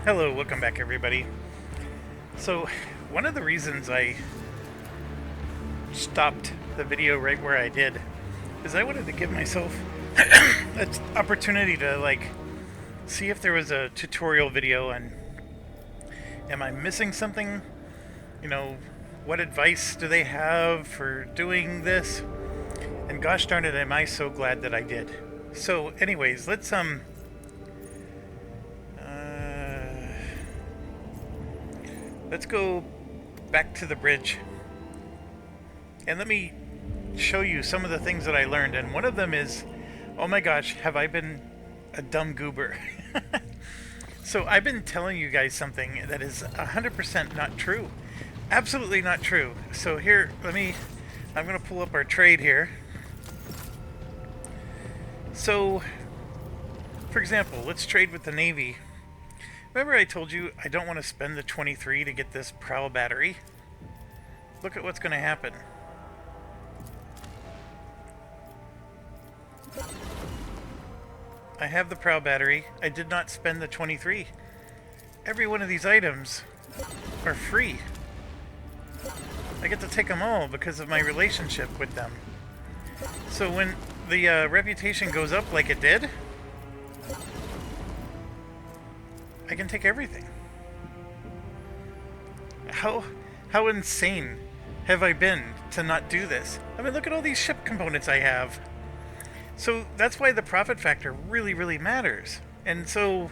Hello, welcome back everybody. So, one of the reasons I stopped the video right where I did is I wanted to give myself an opportunity to see if there was a tutorial video on am I missing something? You know, what advice do they have for doing this? And gosh darn it, am I so glad that I did. So, anyways, let's go back to the bridge and let me show you some of the things that I learned. And one of them is, oh my gosh, have I been a dumb goober? So I've been telling you guys something that is 100% not true. Absolutely not true. So here, I'm going to pull up our trade here. So, for example, let's trade with the Navy. Remember I told you I don't want to spend the 23 to get this prowl battery? Look at what's going to happen. I have the prowl battery. I did not spend the 23. Every one of these items are free. I get to take them all because of my relationship with them. So when the reputation goes up like it did, I can take everything. How insane have I been to not do this? I mean, look at all these ship components I have. So that's why the profit factor really, really matters. And so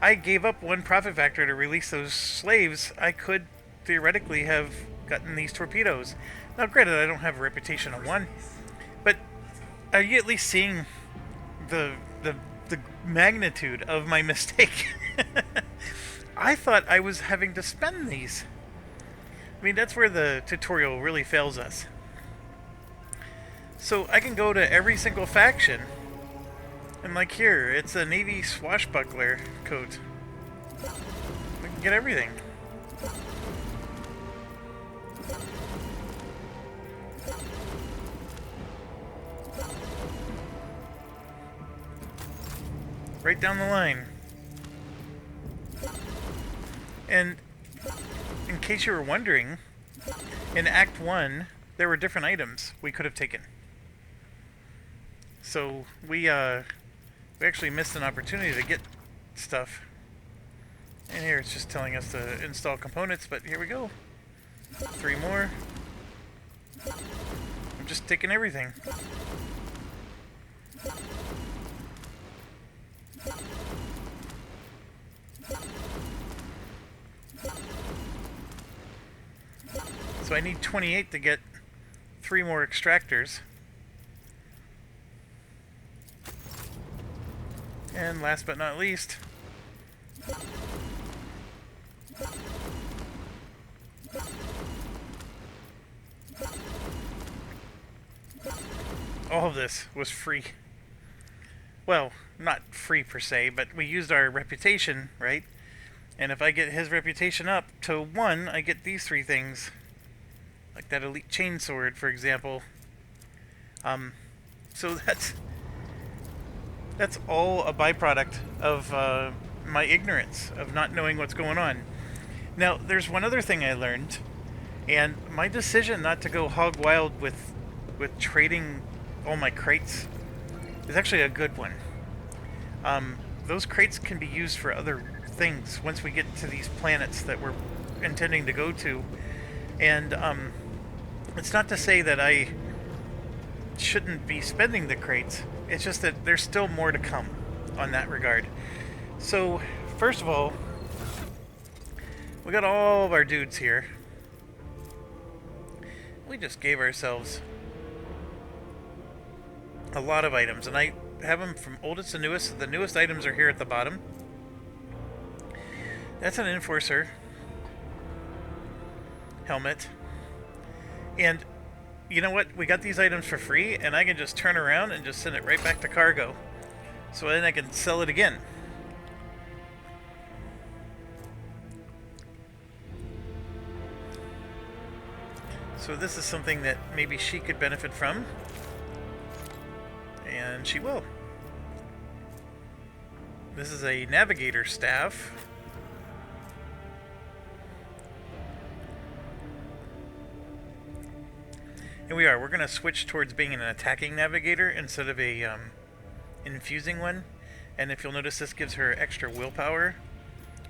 I gave up one profit factor to release those slaves. I could theoretically have gotten these torpedoes. Now, granted, I don't have a reputation of one, but are you at least seeing the magnitude of my mistake? I thought I was having to spend these. I mean, that's where the tutorial really fails us. So I can go to every single faction, and like here, it's a Navy swashbuckler coat. We can get everything. Right down the line. And in case you were wondering, in Act 1, there were different items we could have taken. So we actually missed an opportunity to get stuff. And here it's just telling us to install components, but here we go. 3 more. I'm just taking everything. So I need 28 to get 3 more extractors. And last but not least, all of this was free. Well, not free per se, but we used our reputation, right? And if I get his reputation up to 1, I get these 3 things. Like that elite chainsword, for example. So that's all a byproduct of my ignorance, of not knowing what's going on. Now, there's one other thing I learned, and my decision not to go hog wild with trading all my crates is actually a good one. Those crates can be used for other things once we get to these planets that we're intending to go to. And it's not to say that I shouldn't be spending the crates. It's just that there's still more to come on that regard. So, first of all, we got all of our dudes here. We just gave ourselves a lot of items, and I have them from oldest to newest. The newest items are here at the bottom. That's an enforcer helmet. And you know what? We got these items for free, and I can just turn around and just send it right back to cargo. So then I can sell it again. So this is something that maybe she could benefit from. And she will. This is a navigator staff. And we're going to switch towards being an attacking navigator instead of a infusing one. And if you'll notice, this gives her extra willpower.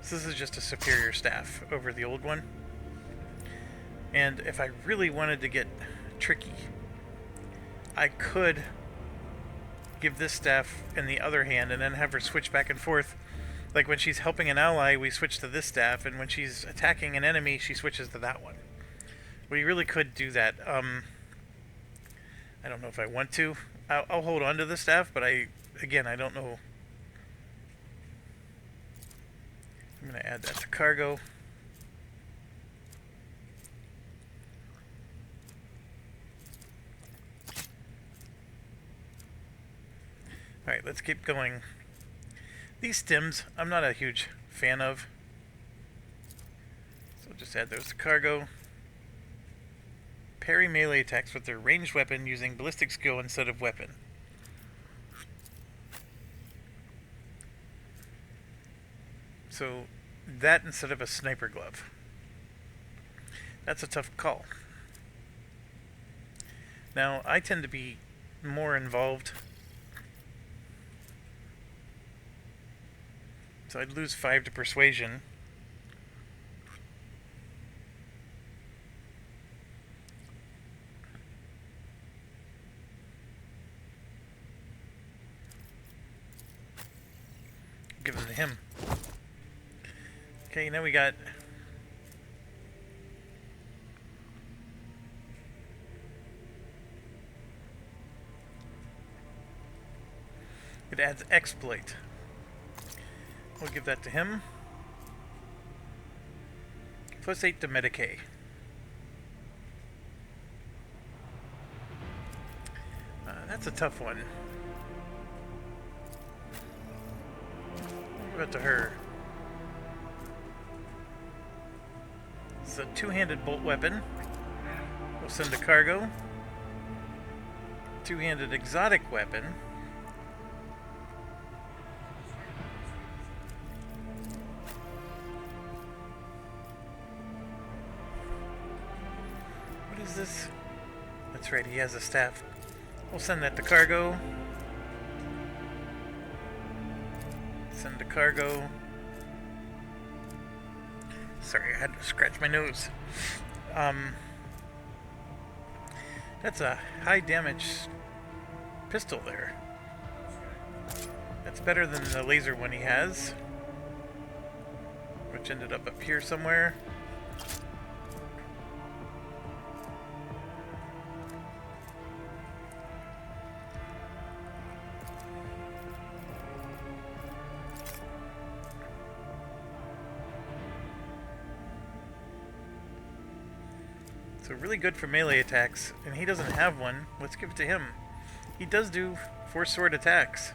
So this is just a superior staff over the old one. And if I really wanted to get tricky, I could give this staff in the other hand and then have her switch back and forth. Like when she's helping an ally, we switch to this staff, and when she's attacking an enemy, she switches to that one. We really could do that. I don't know if I want to. I'll hold on to the staff, but I don't know. I'm going to add that to cargo. Alright, let's keep going. These stems, I'm not a huge fan of. So we'll just add those to cargo. Parry melee attacks with their ranged weapon using ballistic skill instead of weapon. So that instead of a sniper glove. That's a tough call. Now, I tend to be more involved. So I'd lose 5 to persuasion. Give them to him. Okay, now we got... It adds exploit. We'll give that to him. Plus 8 to Medicaid. That's a tough one. Give it to her. It's a two-handed bolt weapon. We'll send to cargo. Two-handed exotic weapon. What is this? That's right, he has a staff. We'll send that to cargo. Send to cargo. Sorry, I had to scratch my nose. That's a high damage pistol there. That's better than the laser one he has, which ended up here somewhere. So really good for melee attacks, and he doesn't have one. Let's give it to him. He does do 4 sword attacks.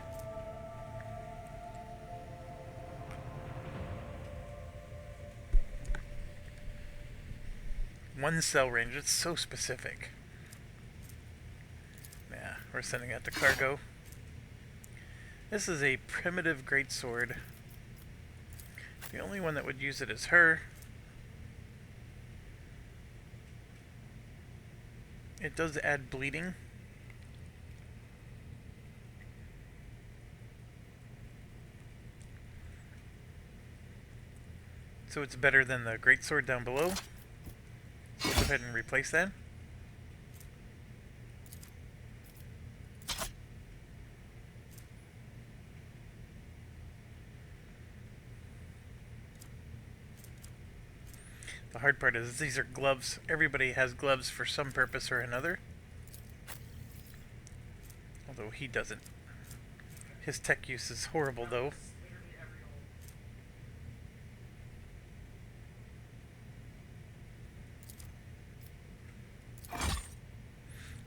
One cell range, it's so specific. Yeah, we're sending that to cargo. This is a primitive greatsword. The only one that would use it is her. It does add bleeding. So it's better than the greatsword down below. So go ahead and replace that. The hard part is these are gloves. Everybody has gloves for some purpose or another. Although he doesn't. His tech use is horrible though.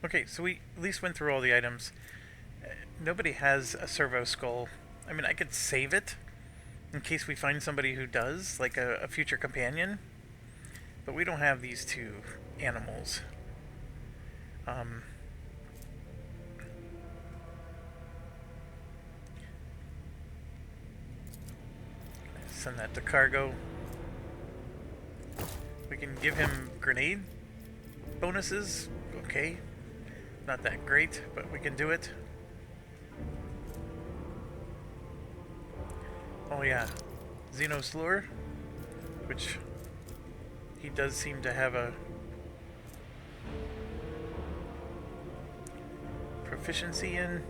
Okay, so we at least went through all the items. Nobody has a servo skull. I mean, I could save it in case we find somebody who does, like a future companion. But we don't have these two animals. Send that to cargo. We can give him grenade bonuses. Okay. Not that great, but we can do it. Oh yeah. Xenos lure, which he does seem to have a proficiency in.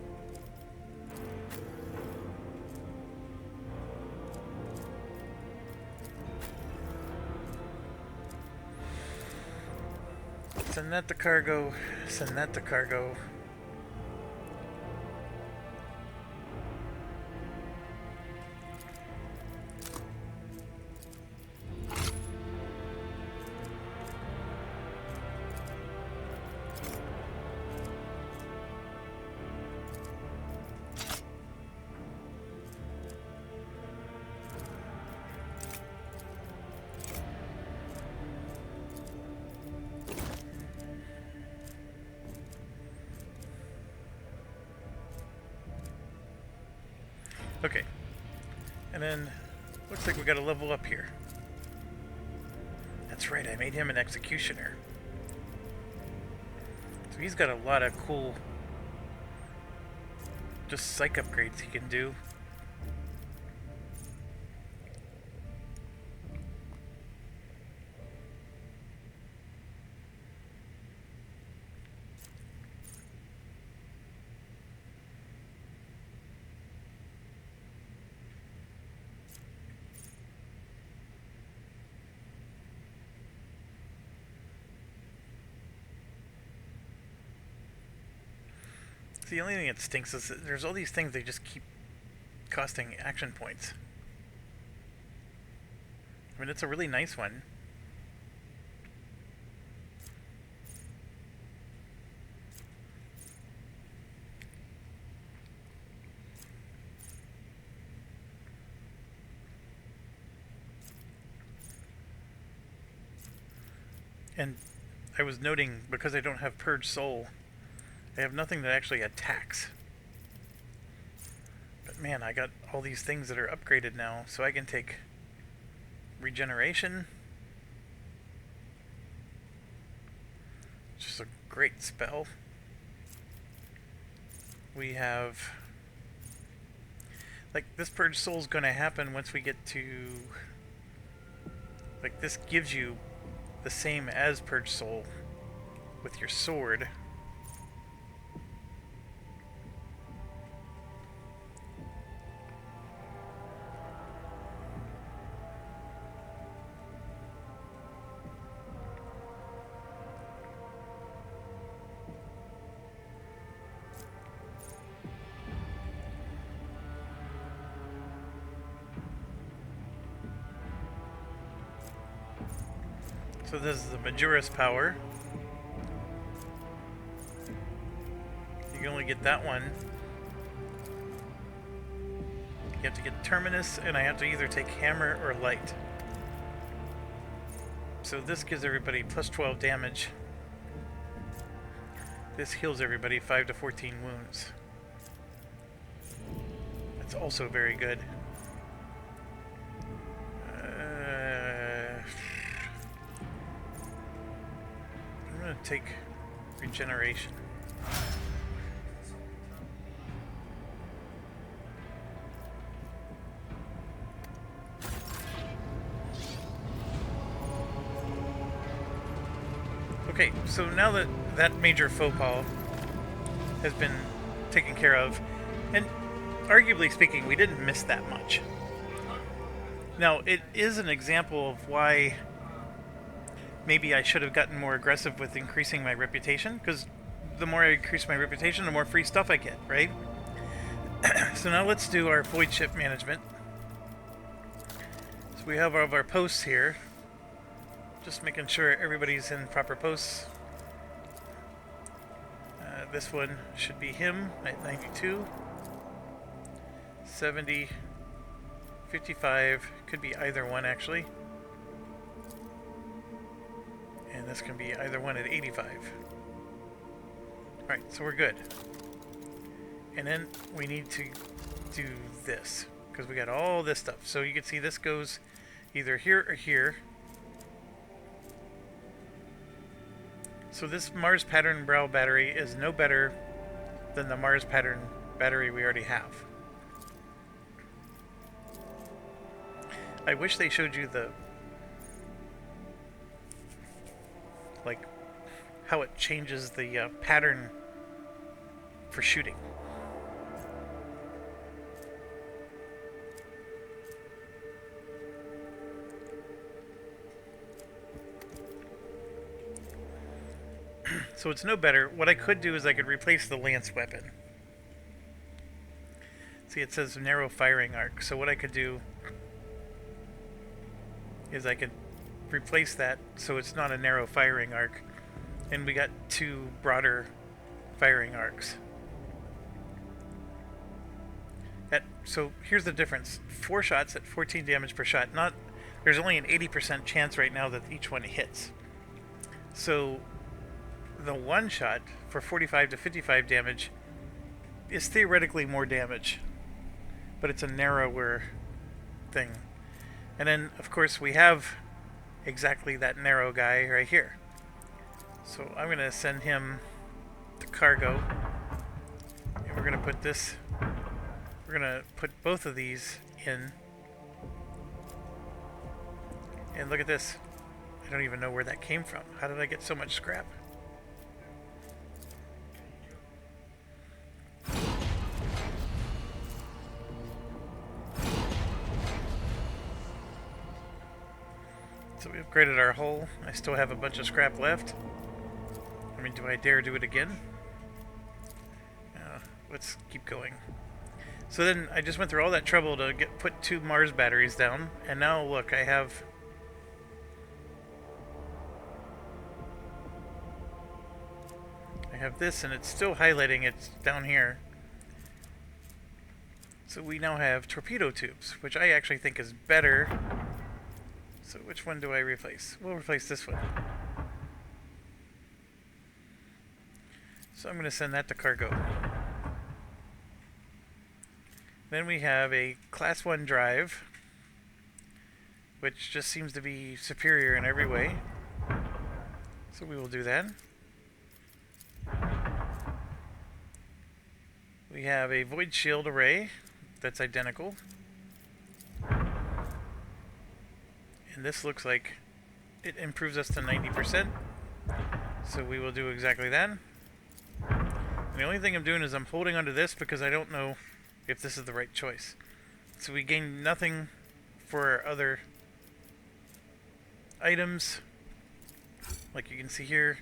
Send that to cargo. Send that to cargo. Okay. And then, looks like we got to level up here. That's right, I made him an executioner. So he's got a lot of cool, just psych upgrades he can do. The only thing that stinks is that there's all these things they just keep costing action points. I mean, it's a really nice one. And I was noting, because I don't have Purge Soul, I have nothing that actually attacks. But man, I got all these things that are upgraded now, so I can take regeneration. Just a great spell. We have, like, this Purge Soul is going to happen once we get to, like, this gives you the same as Purge Soul with your sword. So this is the Majora's power. You can only get that one. You have to get Terminus, and I have to either take Hammer or Light. So this gives everybody plus 12 damage. This heals everybody 5 to 14 wounds. That's also very good. I'm going to take regeneration. Okay, so now that that major faux pas has been taken care of, and arguably speaking, we didn't miss that much. Now, it is an example of why maybe I should have gotten more aggressive with increasing my reputation, because the more I increase my reputation, the more free stuff I get, right? So now let's do our void ship management. So we have all of our posts here. Just making sure everybody's in proper posts. This one should be him at 92. 70. 55. Could be either one, actually. And this can be either one at 85. Alright, so we're good. And then we need to do this. because we got all this stuff. So you can see this goes either here or here. So this Mars pattern brow battery is no better than the Mars pattern battery we already have. I wish they showed you the, like, how it changes the pattern for shooting. So it's no better. What I could do is I could replace the lance weapon. See, it says narrow firing arc. So what I could do is I could replace that so it's not a narrow firing arc, and we got 2 broader firing arcs. So here's the difference. 4 shots at 14 damage per shot. There's only an 80% chance right now that each one hits. So the 1 shot for 45 to 55 damage is theoretically more damage, but it's a narrower thing. And then, of course, we have exactly that narrow guy right here. So I'm going to send him to cargo, and we're going to put this, we're going to put both of these in. And look at this. I don't even know where that came from. How did I get so much scrap? So we upgraded our hull. I still have a bunch of scrap left. I mean, do I dare do it again? Let's keep going. So then I just went through all that trouble to put 2 Mars batteries down, and now look, I have this, and it's still highlighting it down here. So we now have torpedo tubes, which I actually think is better. So which one do I replace? We'll replace this one. So I'm going to send that to cargo. Then we have a Class 1 drive, which just seems to be superior in every way. So we will do that. We have a void shield array that's identical. And this looks like it improves us to 90%. So we will do exactly that. And the only thing I'm doing is I'm holding onto this because I don't know if this is the right choice. So we gain nothing for our other items. Like you can see here,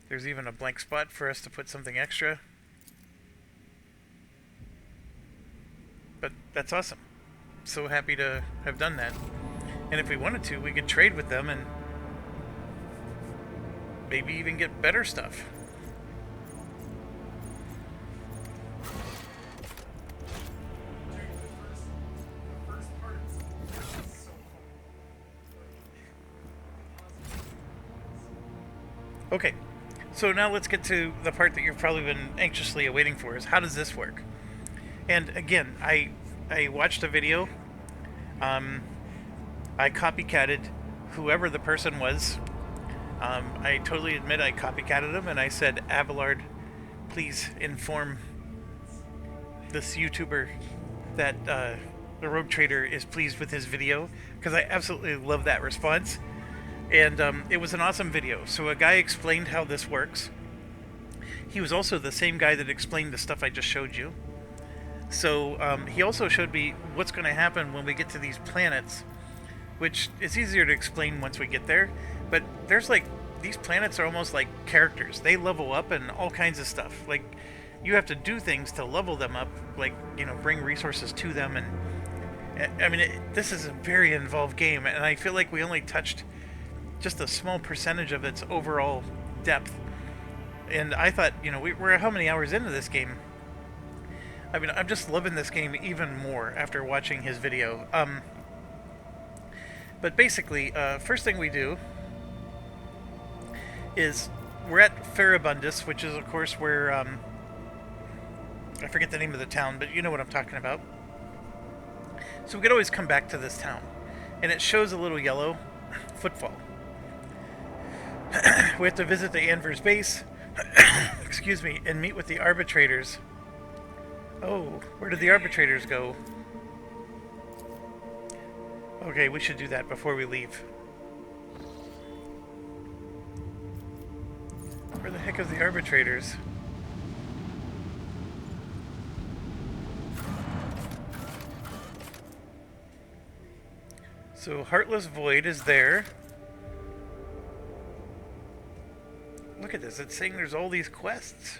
there's even a blank spot for us to put something extra. But that's awesome. So happy to have done that. And if we wanted to, we could trade with them and maybe even get better stuff. Okay, so now let's get to the part that you've probably been anxiously awaiting for, is how does this work? And again, I watched a video. I copycatted whoever the person was. I totally admit I copycatted him, and I said, Abelard, please inform this YouTuber that the Rogue Trader is pleased with his video, because I absolutely love that response. And it was an awesome video. So a guy explained how this works. He was also the same guy that explained the stuff I just showed you. So he also showed me what's going to happen when we get to these planets, which is easier to explain once we get there. But there's like, these planets are almost like characters. They level up and all kinds of stuff. Like, you have to do things to level them up, like, you know, bring resources to them. And I mean, this is a very involved game, and I feel like we only touched just a small percentage of its overall depth. And I thought, you know, we're how many hours into this game? I mean, I'm just loving this game even more after watching his video. But basically, first thing we do is we're at Farabundus, which is, of course, where, I forget the name of the town, but you know what I'm talking about. So we could always come back to this town. And it shows a little yellow footfall. We have to visit the Anvers base, excuse me, and meet with the arbitrators. Oh, where did the arbitrators go? Okay, we should do that before we leave. Where the heck are the arbitrators? So Heartless Void is there. Look at this, it's saying there's all these quests.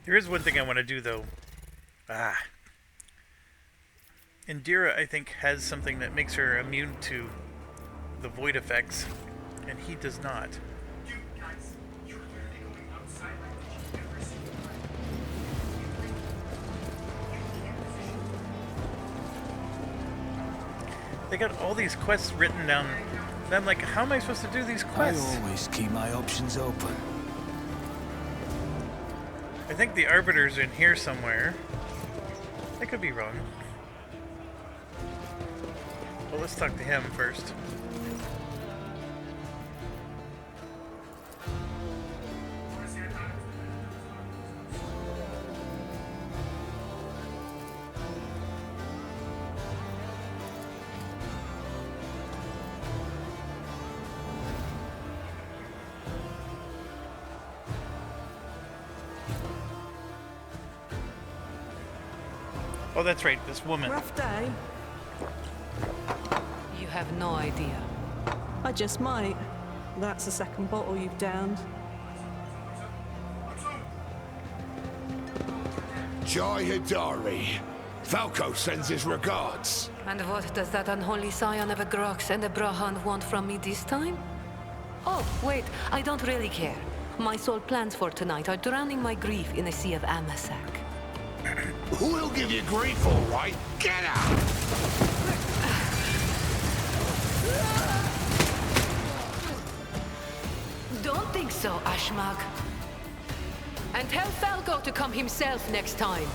There is one thing I want to do, though. Indira, I think, has something that makes her immune to the void effects, and he does not. They got all these quests written down, and I'm like, how am I supposed to do these quests? I always keep my options open. I think the Arbiter's in here somewhere. I could be wrong. Well, let's talk to him first. Oh, that's right, this woman. Rough day. You have no idea. I just might. That's the second bottle you've downed. Jai Hidari. Falco sends his regards. And what does that unholy scion of a Grox and a Brahan want from me this time? Oh, wait, I don't really care. My sole plans for tonight are drowning my grief in a sea of Amasak. We'll give you grief, all right. Get out! Don't think so, Ashmag. And tell Falco to come himself next time.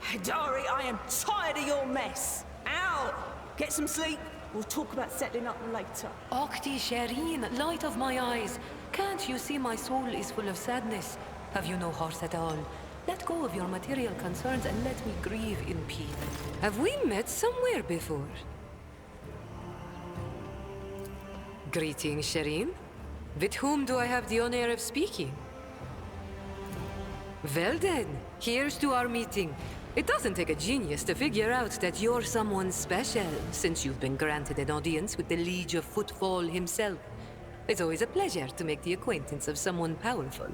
Hidari, I am tired of your mess. Out! Get some sleep. We'll talk about settling up later. Okti Shireen, light of my eyes. Can't you see my soul is full of sadness? Have you no heart at all? Let go of your material concerns and let me grieve in peace. Have we met somewhere before? Greetings, Shireen. With whom do I have the honor of speaking? Well then, here's to our meeting. It doesn't take a genius to figure out that you're someone special, since you've been granted an audience with the Liege of Footfall himself. It's always a pleasure to make the acquaintance of someone powerful.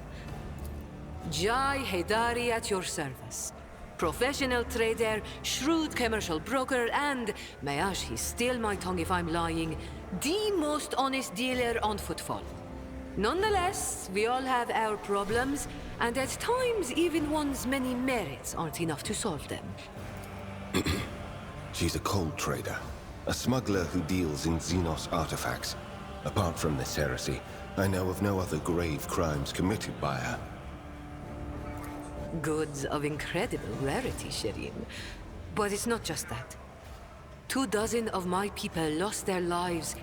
Jai Hidari at your service. Professional trader, shrewd commercial broker, and, may he steal my tongue if I'm lying, the most honest dealer on Footfall. Nonetheless, we all have our problems, and at times even one's many merits aren't enough to solve them. She's a cold trader, a smuggler who deals in Xenos artifacts. Apart from this heresy, I know of no other grave crimes committed by her. Goods of incredible rarity, Shireen. But it's not just that. 24 of my people lost their lives.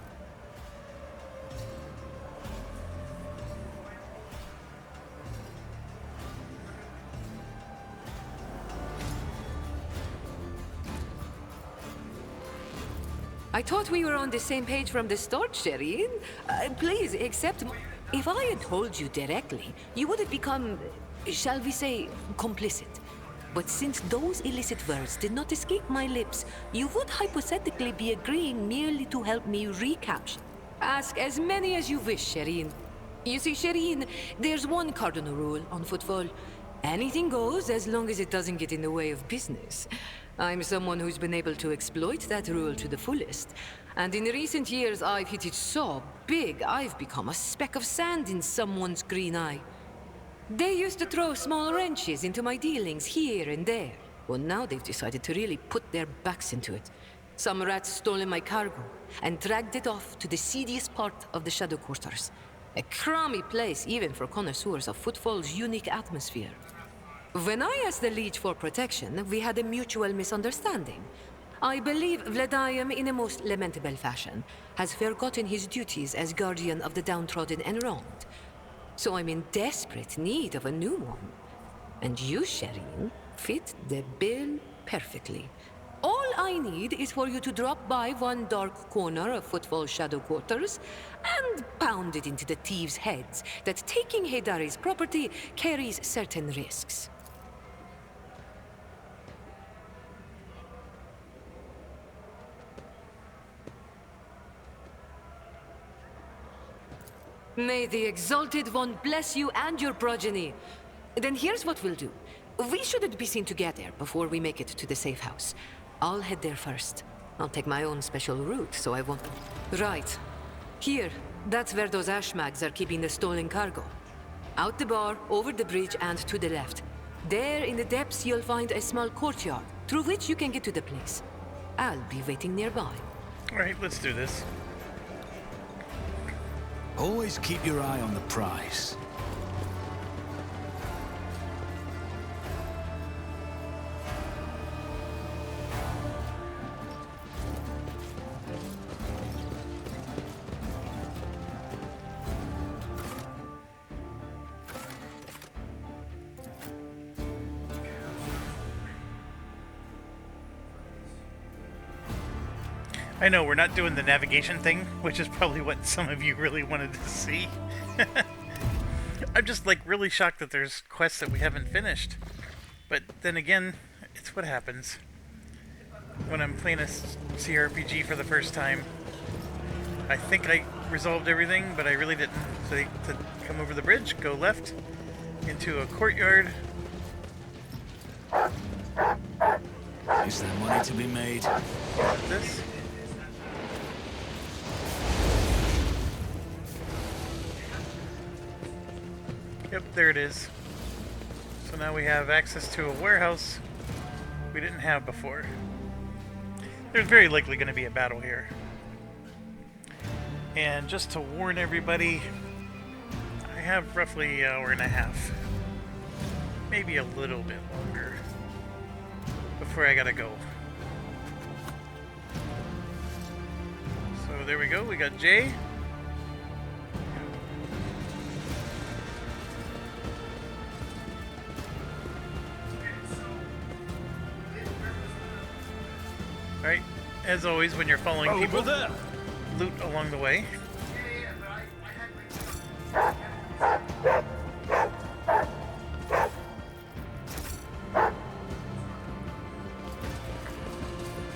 I thought we were on the same page from the start, Shireen. Please, accept... If I had told you directly, you would have become... shall we say, complicit. But since those illicit words did not escape my lips, you would hypothetically be agreeing merely to help me recapture. Ask as many as you wish, Shireen. You see, Shireen, there's one cardinal rule on Footfall. Anything goes as long as it doesn't get in the way of business. I'm someone who's been able to exploit that rule to the fullest. And in recent years, I've hit it so big, I've become a speck of sand in someone's green eye. They used to throw small wrenches into my dealings here and there. Well, now they've decided to really put their backs into it. Some rats stolen my cargo and dragged it off to the seediest part of the Shadow Quarters. A crummy place even for connoisseurs of Footfall's unique atmosphere. When I asked the Liege for protection, we had a mutual misunderstanding. I believe Vladimir, in a most lamentable fashion, has forgotten his duties as guardian of the downtrodden and wronged. So I'm in desperate need of a new one. And you, Shireen, fit the bill perfectly. All I need is for you to drop by one dark corner of Footfall Shadow Quarters and pound it into the thieves' heads that taking Haydari's property carries certain risks. May the Exalted One bless you and your progeny. Then here's what we'll do. We shouldn't be seen together before we make it to the safe house. I'll head there first. I'll take my own special route, so I won't... Right. Here. That's where those ashmags are keeping the stolen cargo. Out the bar, over the bridge, and to the left. There, in the depths, you'll find a small courtyard, through which you can get to the place. I'll be waiting nearby. Alright, let's do this. Always keep your eye on the prize. I know, we're not doing the navigation thing, which is probably what some of you really wanted to see. I'm just, like, really shocked that there's quests that we haven't finished. But then again, it's what happens when I'm playing a CRPG for the first time. I think I resolved everything, but I really didn't. So to come over the bridge, go left, into a courtyard. Is there money to be made? This. Yep, there it is. So now we have access to a warehouse we didn't have before. There's very likely going to be a battle here. And just to warn everybody, I have roughly an hour and a half. Maybe a little bit longer before I gotta go. So there we go, we got Jay. Alright, as always, when you're following people, there. loot along the way.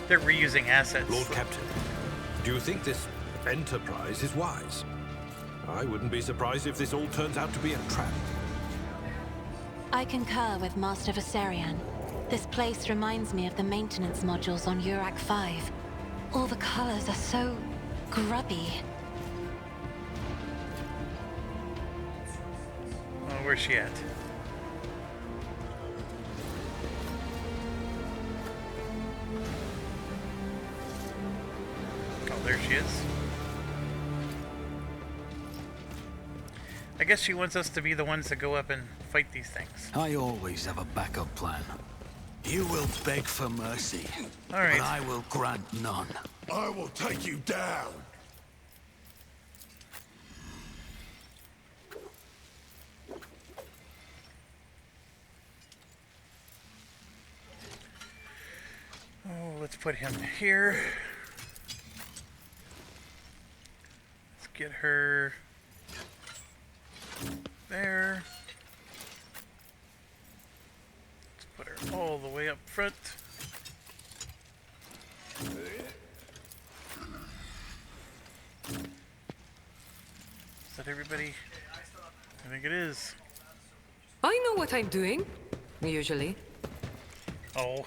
They're reusing assets. Lord Captain, do you think this enterprise is wise? I wouldn't be surprised if this all turns out to be a trap. I concur with Master Viserion. This place reminds me of the maintenance modules on Urak 5. All the colors are so grubby. Oh, where's she at? Oh, there she is. I guess she wants us to be the ones that go up and fight these things. I always have a backup plan. You will beg for mercy, All right. but I will grant none. I will take you down. Oh, let's put him here. Let's get her there. Let's put her all the way up front. Is that everybody? I think it is. I know what I'm doing, usually. Oh.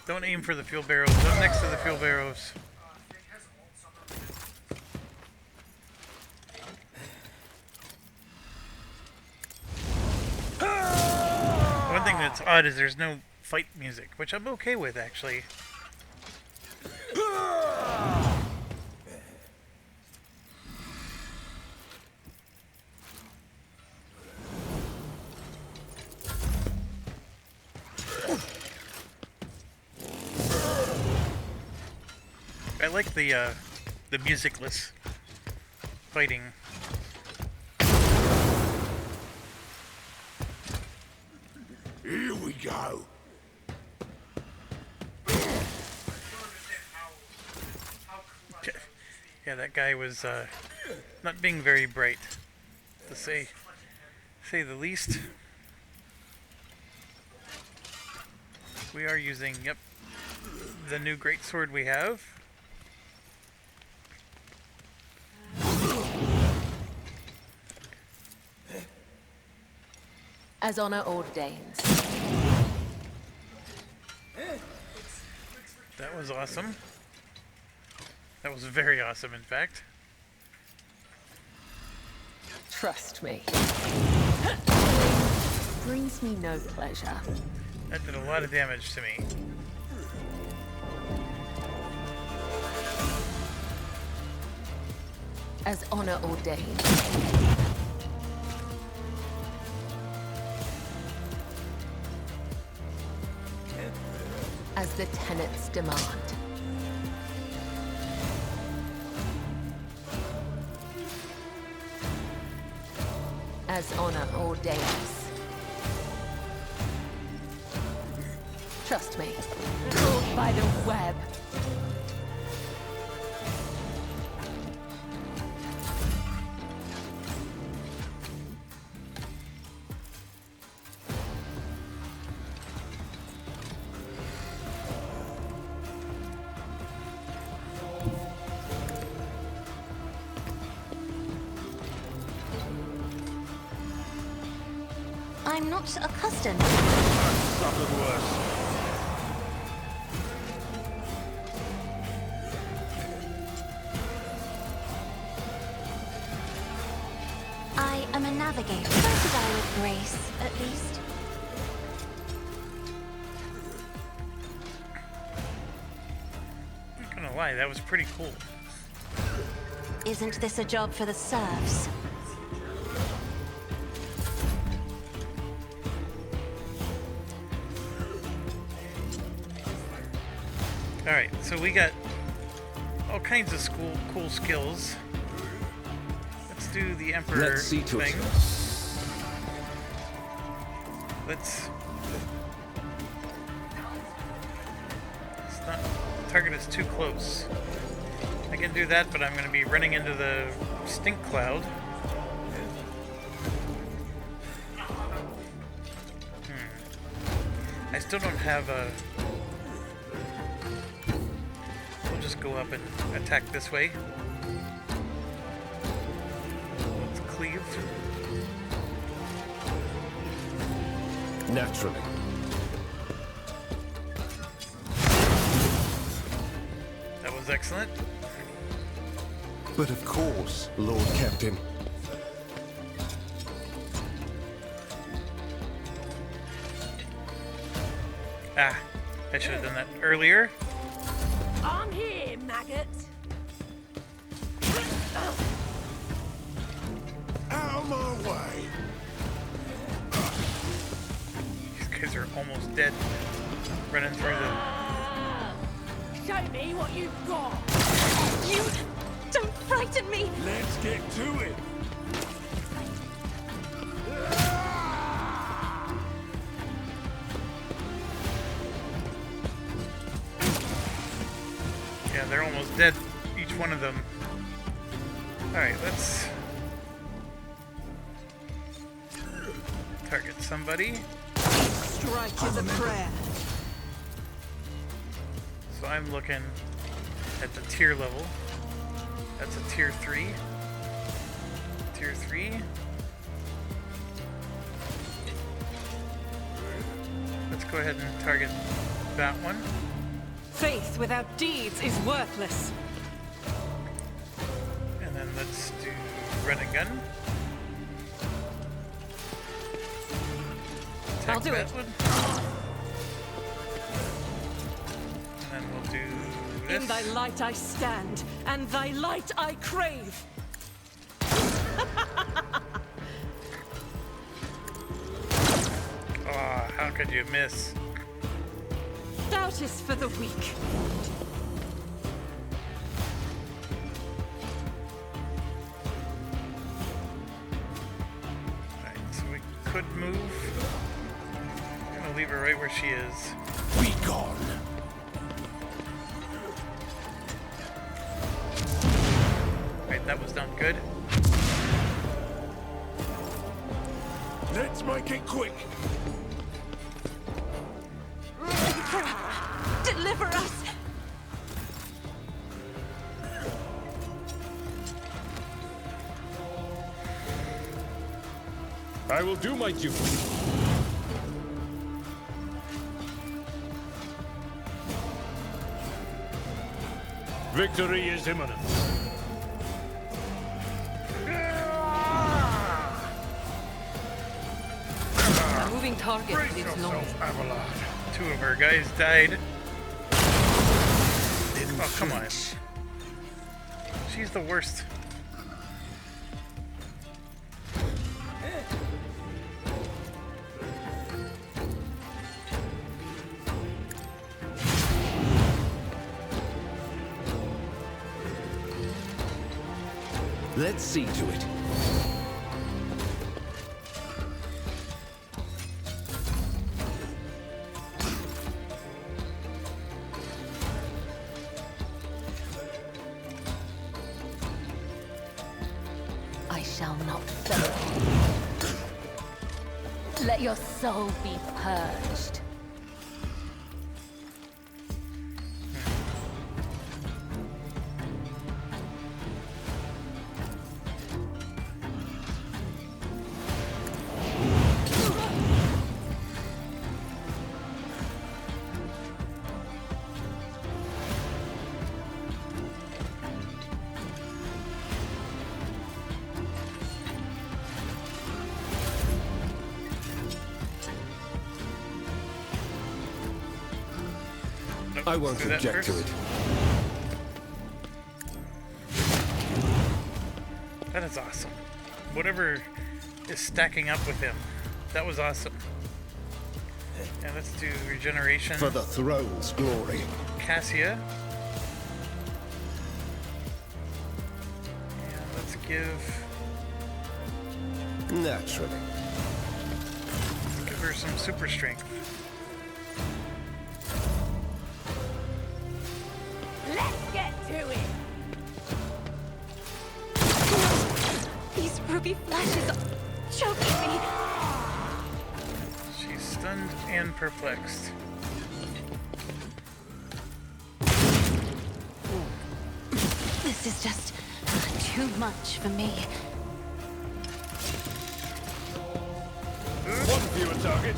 Don't aim for the fuel barrels. Up next to the fuel barrels. One thing that's odd is there's no fight music, which I'm okay with, actually. I like the musicless fighting. Here we go. Yeah, that guy was not being very bright, to say the least. We are using, yep, the new greatsword we have. As honor ordains. That was awesome. That was very awesome, in fact. Trust me. Brings me no pleasure. That did a lot of damage to me. As honor ordains. As the tenets demand. As honor ordains. Trust me. Caught by the web. I'm not accustomed. Something worse. I am a navigator. Try to die with grace, at least. I'm not gonna lie, that was pretty cool. Isn't this a job for the serfs? Alright, so we got all kinds of cool skills. Let's do the Emperor Let's see to it. thing. Let's not target us too close. I can do that, but I'm going to be running into the stink cloud. I still don't have a... We'll just go up and attack this way. Let's cleave. Naturally. That was excellent. But of course, Lord Captain. Ah, I should have done that earlier. I'm here, maggot. Out of my way. These guys are almost dead. Running through the... Show me what you've got. You don't frighten me! Let's get to it. Yeah, they're almost dead, each one of them. Alright, let's... target somebody. Strike is a prayer. So I'm looking at the tier level. That's a tier 3. Tier 3. Let's go ahead and target that one. Faith without deeds is worthless. And then let's do run and gun. I'll do it. One. And then we'll do this. In thy light I stand, and thy light I crave. Oh, how could you miss? Doubt is for the weak. Alright, so we could move. I'm gonna leave her right where she is. Be gone. Right, that was done good. Let's make it quick. Deliver us! I will do my duty. Victory is imminent. A moving target lives long. Avalon. Two of our guys died. Oh, come on. She's the worst. Let's see to it. I shall not fail. Let your soul be purged. I won't Do that object to first. it. That is awesome. Whatever is stacking up with him, that was awesome. Yeah, let's do regeneration. For the throne's glory. Cassia. And let's give Naturally. her some super strength. Let's get to it! These ruby flashes are choking me. She's stunned and perplexed. This is just too much for me. One fewer target.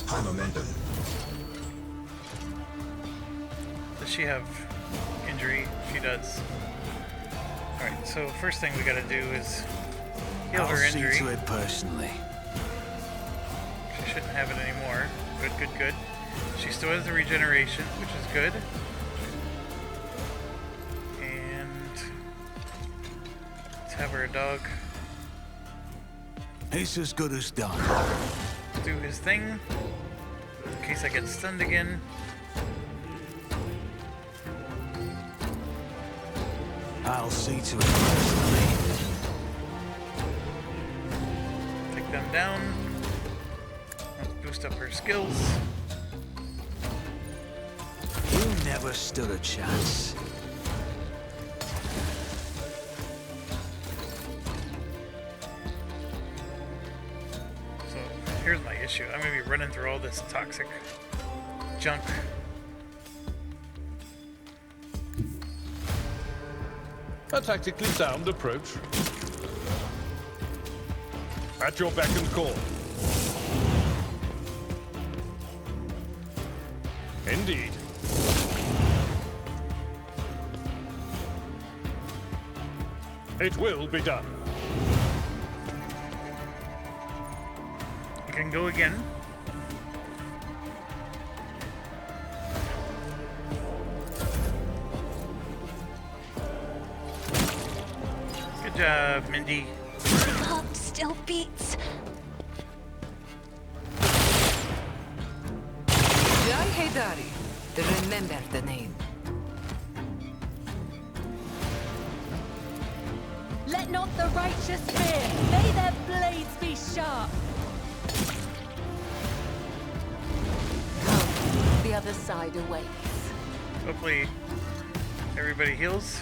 High momentum. Does she have injury? She does. Alright, so first thing we gotta do is heal I'll her see injury. to it personally. She shouldn't have it anymore. Good, good, good. She still has the regeneration, which is good. And let's have her dog It's as good as done. do his thing in case I get stunned again. I'll see to it personally. Take them down. Let's boost up her skills. You never stood a chance. So here's my issue. I'm gonna be running through all this toxic junk. A tactically sound approach. At your beck and call. Indeed. It will be done. You can go again. Good job, Mindy. My heart still beats. John Haydari. Remember the name. Let not the righteous fear. May their blades be sharp. Come, the other side awaits. Hopefully, everybody heals.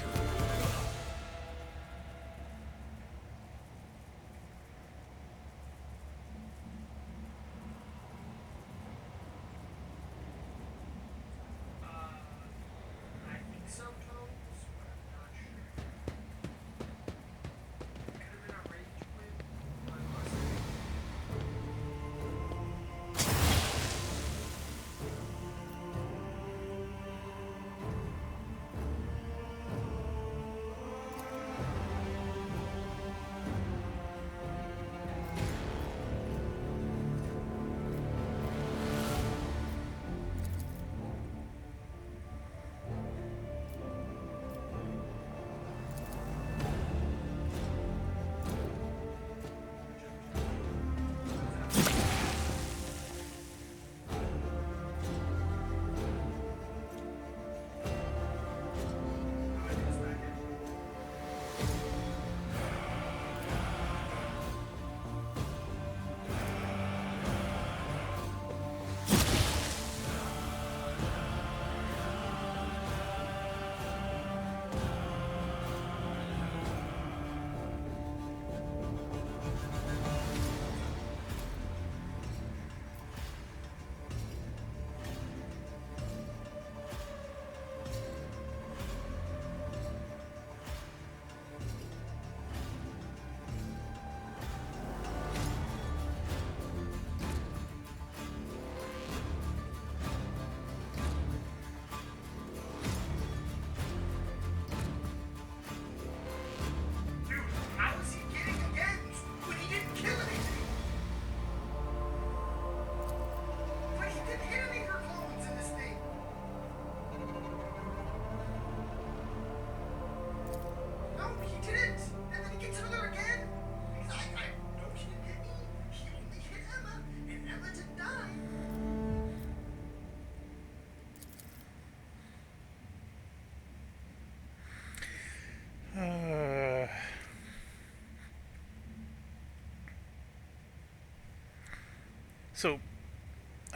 So,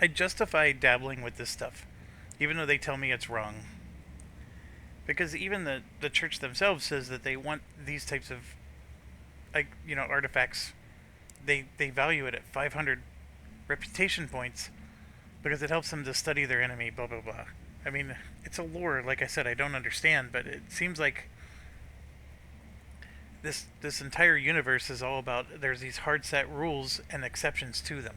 I justify dabbling with this stuff, even though they tell me it's wrong. Because even the church themselves says that they want these types of, like, artifacts. They value it at 500 reputation points because it helps them to study their enemy, blah, blah, blah. I mean, it's a lore, like I said, I don't understand, but it seems like this entire universe is all about, there's these hard set rules and exceptions to them.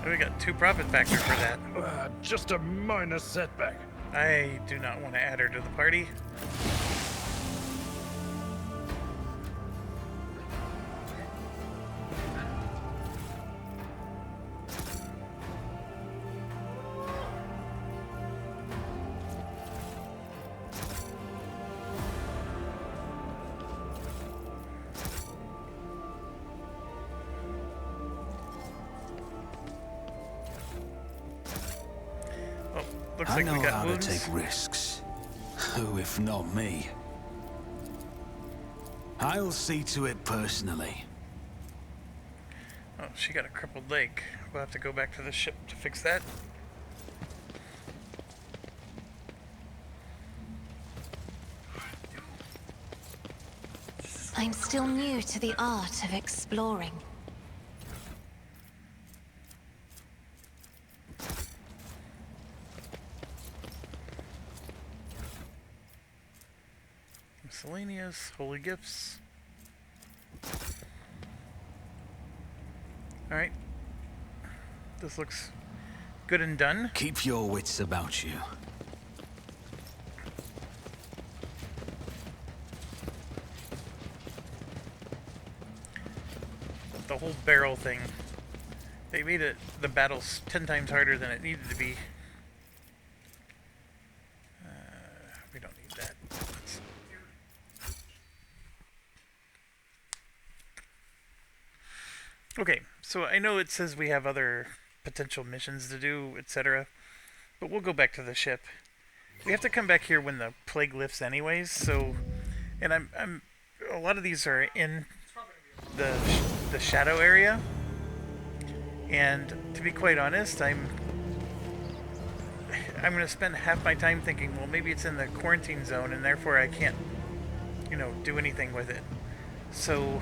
We got 2 profit factor for that. Just a minor setback. I do not want to add her to the party. Looks I like know we got how wounds. to take risks. Who, if not me? I'll see to it personally. Oh, she got a crippled leg. We'll have to go back to the ship to fix that. I'm still new to the art of exploring. Miscellaneous, holy gifts. Alright. This looks good and done. Keep your wits about you. The whole barrel thing. They made it the battles 10 times harder than it needed to be. We don't need that. Okay, so I know it says we have other potential missions to do, etc. But we'll go back to the ship. We have to come back here when the plague lifts anyways, so... And I'm a lot of these are in the shadow area. And to be quite honest, I'm going to spend half my time thinking, well, maybe it's in the quarantine zone and therefore I can't, you know, do anything with it. So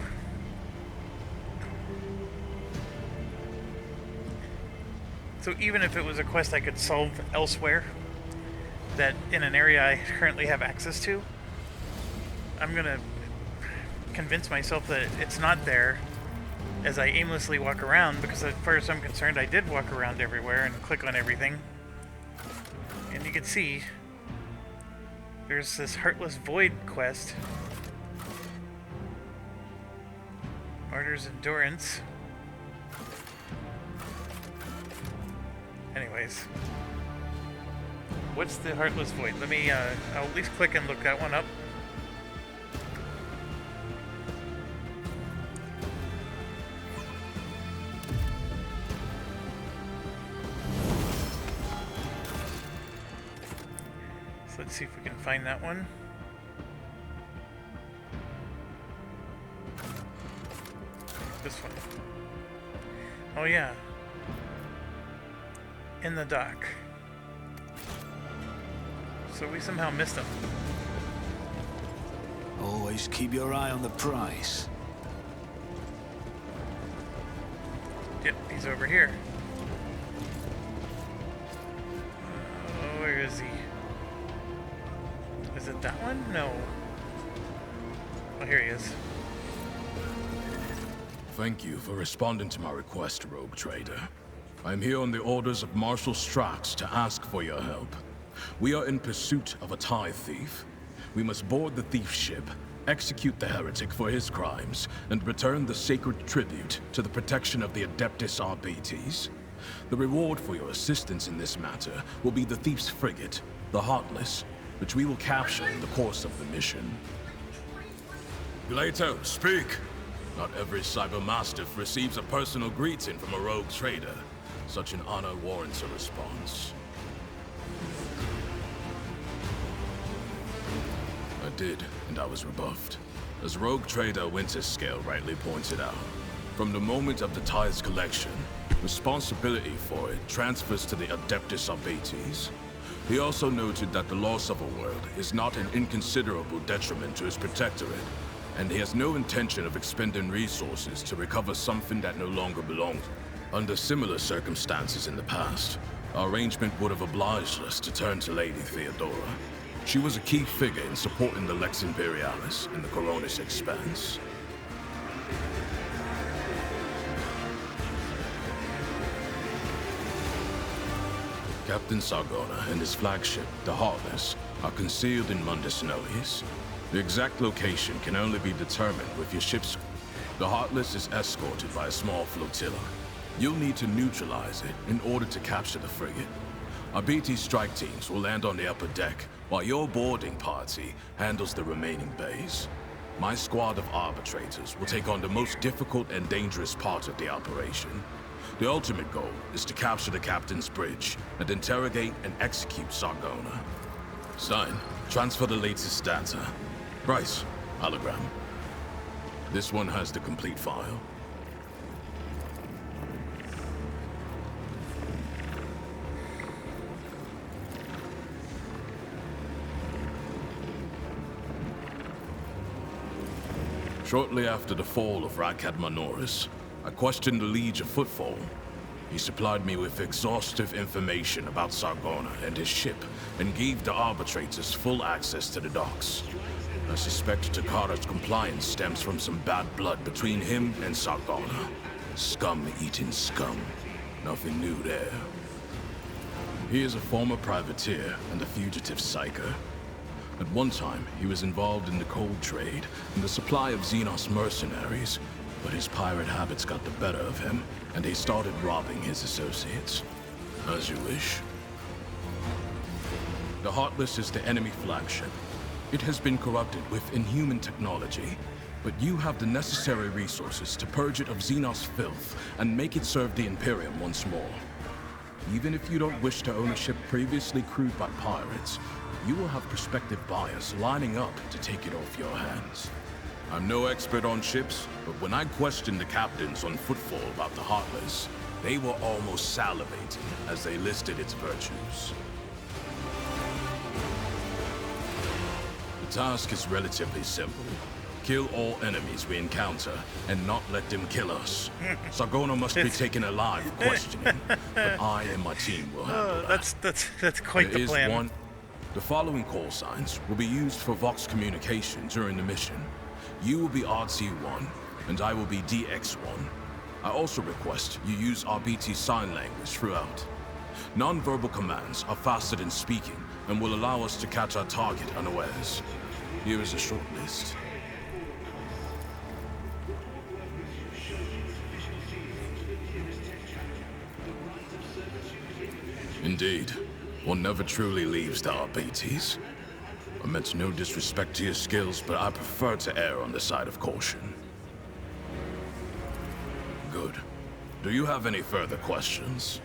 even if it was a quest I could solve elsewhere, that in an area I currently have access to, I'm going to convince myself that it's not there as I aimlessly walk around, because as far as I'm concerned, I did walk around everywhere and click on everything. And you can see there's this Heartless Void quest. Martyr's Endurance. Anyways. What's the Heartless Void? Let me, I'll at least click and look that one up. So let's see if we can find that one. This one. Oh yeah. In the dock. So we somehow missed him. Always keep your eye on the prize. Yep, he's over here. Oh, where is he? Is it that one? No. Oh, here he is. Thank you for responding to my request, Rogue Trader. I'm here on the orders of Marshal Strax to ask for your help. We are in pursuit of a tithe thief. We must board the thief ship, execute the heretic for his crimes, and return the sacred tribute to the protection of the Adeptus Arbites. The reward for your assistance in this matter will be the thief's frigate, the Heartless, which we will capture in the course of the mission. Glato, speak! Not every cybermastiff receives a personal greeting from a rogue trader. Such an honor warrants a response. I did, and I was rebuffed. As Rogue Trader Winterscale rightly pointed out, from the moment of the tithe's collection, responsibility for it transfers to the Adeptus Arbites. He also noted that the loss of a world is not an inconsiderable detriment to his protectorate, and he has no intention of expending resources to recover something that no longer belongs. Under similar circumstances in the past, our arrangement would have obliged us to turn to Lady Theodora. She was a key figure in supporting the Lex Imperialis in the Coronis Expanse. Captain Sargona and his flagship, the Heartless, are concealed in Mundus Novis. The exact location can only be determined with your ship's... The Heartless is escorted by a small flotilla. You'll need to neutralize it in order to capture the frigate. Our BT strike teams will land on the upper deck, while your boarding party handles the remaining bays. My squad of arbitrators will take on the most difficult and dangerous part of the operation. The ultimate goal is to capture the Captain's Bridge and interrogate and execute Sargona. Stein, transfer the latest data. Bryce, hologram. This one has the complete file. Shortly after the fall of Rakad Manoris, I questioned the Liege of Footfall. He supplied me with exhaustive information about Sargona and his ship, and gave the arbitrators full access to the docks. I suspect Takara's compliance stems from some bad blood between him and Sargona. Scum eating scum. Nothing new there. He is a former privateer and a fugitive psyker. At one time, he was involved in the coal trade and the supply of Xenos mercenaries, but his pirate habits got the better of him, and he started robbing his associates. As you wish. The Heartless is the enemy flagship. It has been corrupted with inhuman technology, but you have the necessary resources to purge it of Xenos filth and make it serve the Imperium once more. Even if you don't wish to own a ship previously crewed by pirates, you will have prospective buyers lining up to take it off your hands. I'm no expert on ships, but when I questioned the captains on Footfall about the Heartless, they were almost salivating as they listed its virtues. The task is relatively simple. Kill all enemies we encounter, and not let them kill us. Sargona must be taken alive for questioning, but I and my team will handle that. That's quite the plan. The following call signs will be used for Vox communication during the mission. You will be RC-1, and I will be DX-1. I also request you use RBT sign language throughout. Non-verbal commands are faster than speaking, and will allow us to catch our target unawares. Here is a short list. Indeed. One never truly leaves the RBTs. I meant no disrespect to your skills, but I prefer to err on the side of caution. Good. Do you have any further questions?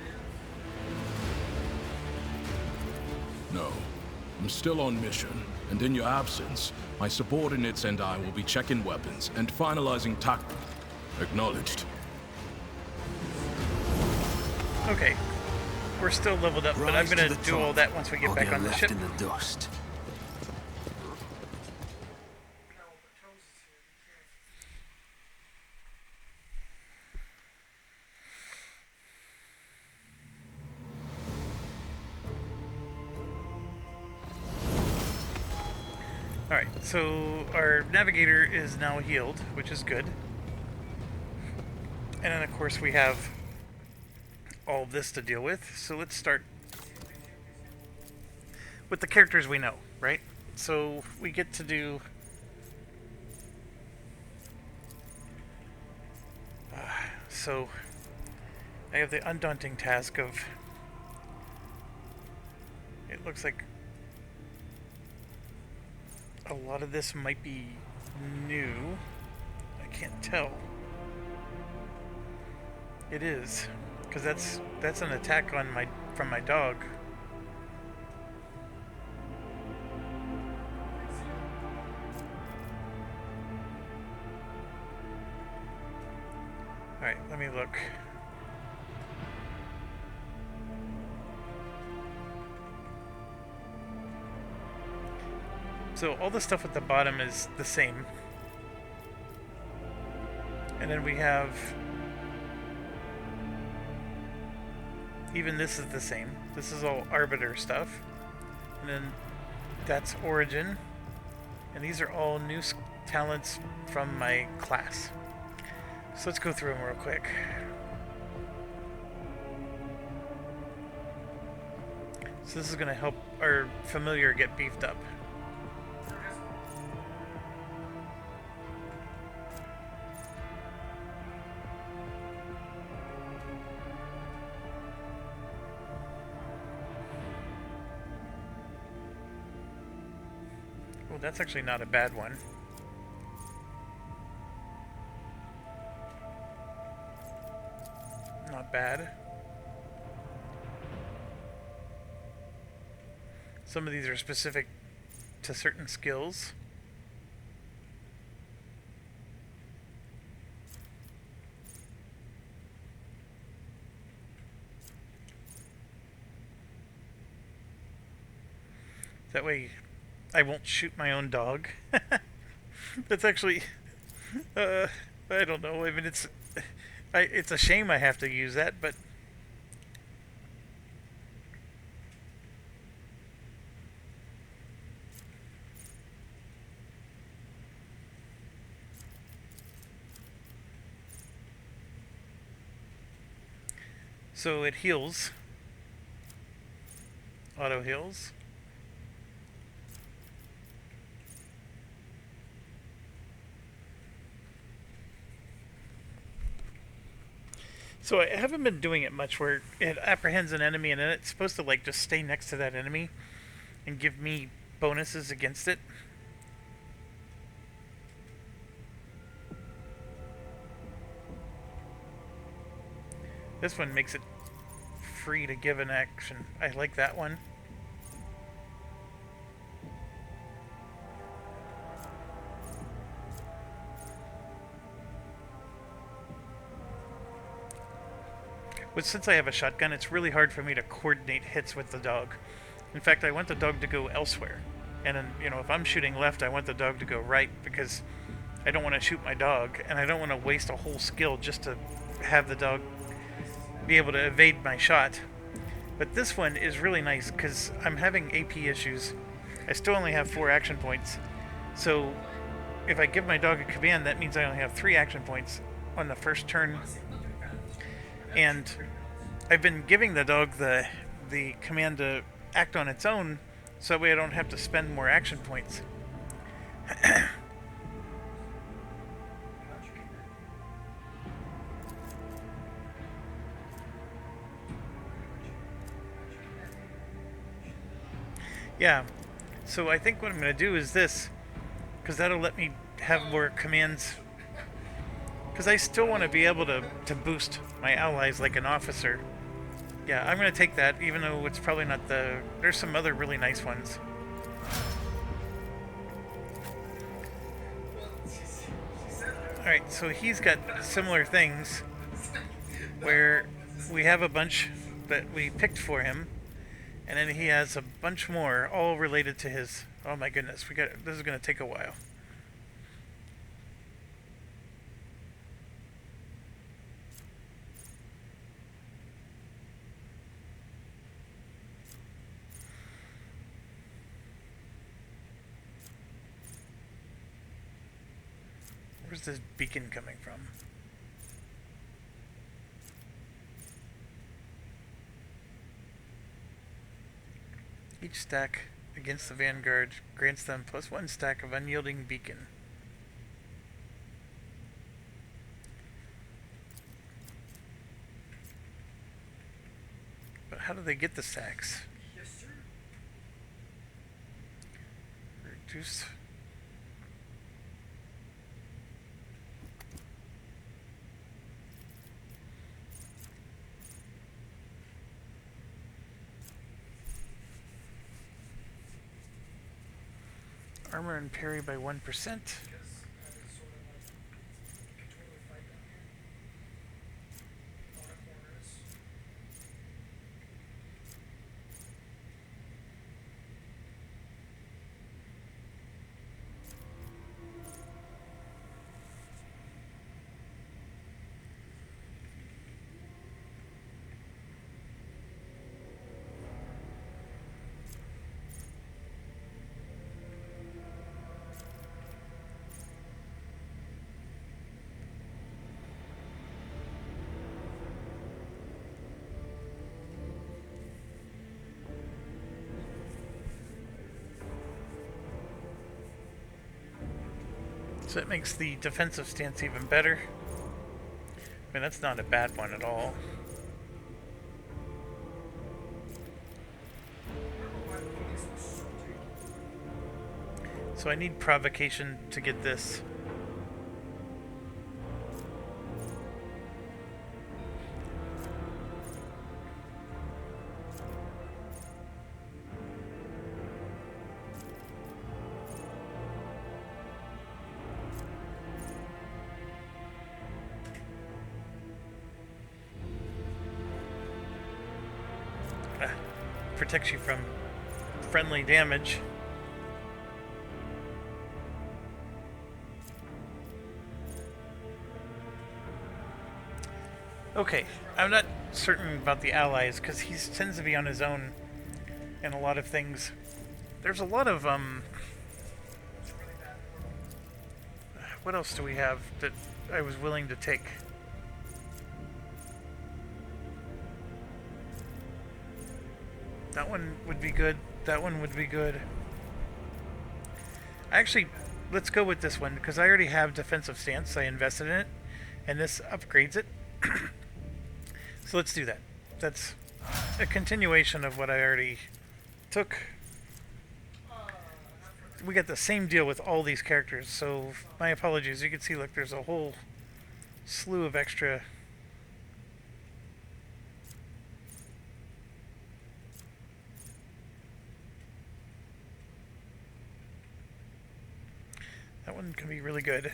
No. I'm still on mission, and in your absence, my subordinates and I will be checking weapons and finalizing tactics. Acknowledged. Okay. We're still leveled up, but I'm gonna do all that once we get back on the ship. In the dust. Alright, so our navigator is now healed, which is good. And then of course we have all of this to deal with, so let's start with the characters we know, right? So we get to do so I have the undaunting task of, it looks like a lot of this might be new. I can't tell. It is, because that's an attack on from my dog. All right, let me look. So all the stuff at the bottom is the same. And then we have, even this is the same. This is all Arbiter stuff. And then that's Origin. And these are all new talents from my class. So let's go through them real quick. So this is going to help our familiar get beefed up. Well, that's actually not a bad one. Not bad. Some of these are specific to certain skills. That way I won't shoot my own dog. That's actually, I don't know. I mean, it's a shame I have to use that, but so it heals, auto heals. So I haven't been doing it much where it apprehends an enemy and then it's supposed to like just stay next to that enemy and give me bonuses against it. This one makes it free to give an action. I like that one. But since I have a shotgun, it's really hard for me to coordinate hits with the dog. In fact, I want the dog to go elsewhere. And then, you know, if I'm shooting left, I want the dog to go right because I don't want to shoot my dog and I don't want to waste a whole skill just to have the dog be able to evade my shot. But this one is really nice because I'm having AP issues. I still only have 4 action points. So if I give my dog a command, that means I only have 3 action points on the first turn. And I've been giving the dog the command to act on its own, so that way I don't have to spend more action points. Yeah, so I think what I'm going to do is this, because that'll let me have more commands. Because I still want to be able to boost my allies like an officer. Yeah, I'm going to take that, even though it's probably not the... There's some other really nice ones. Alright, so he's got similar things where we have a bunch that we picked for him, and then he has a bunch more, all related to his... Oh my goodness, this is going to take a while. Where's this beacon coming from? Each stack against the vanguard grants them +1 stack of unyielding beacon. But how do they get the stacks? Yes, sir. Reduce... Armor and parry by 1%. So that makes the defensive stance even better. I mean, that's not a bad one at all. So I need provocation to get this. protects you from friendly damage. Okay, I'm not certain about the allies because he tends to be on his own in a lot of things. There's a lot of what else do we have that I was willing to take? That one would be good. That one would be good. Actually, let's go with this one because I already have defensive stance. I invested in it, and this upgrades it. So let's do that. That's a continuation of what I already took. We got the same deal with all these characters, so my apologies. You can see, look, there's a whole slew of extra. That one can be really good.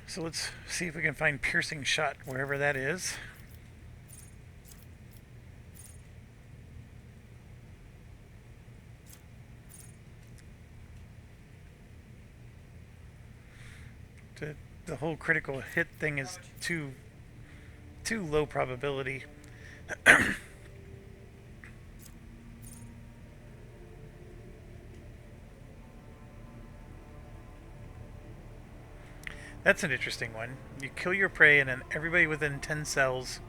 So let's see if we can find piercing shot wherever that is. The whole critical hit thing is too low probability. That's an interesting one. You kill your prey and then everybody within 10 cells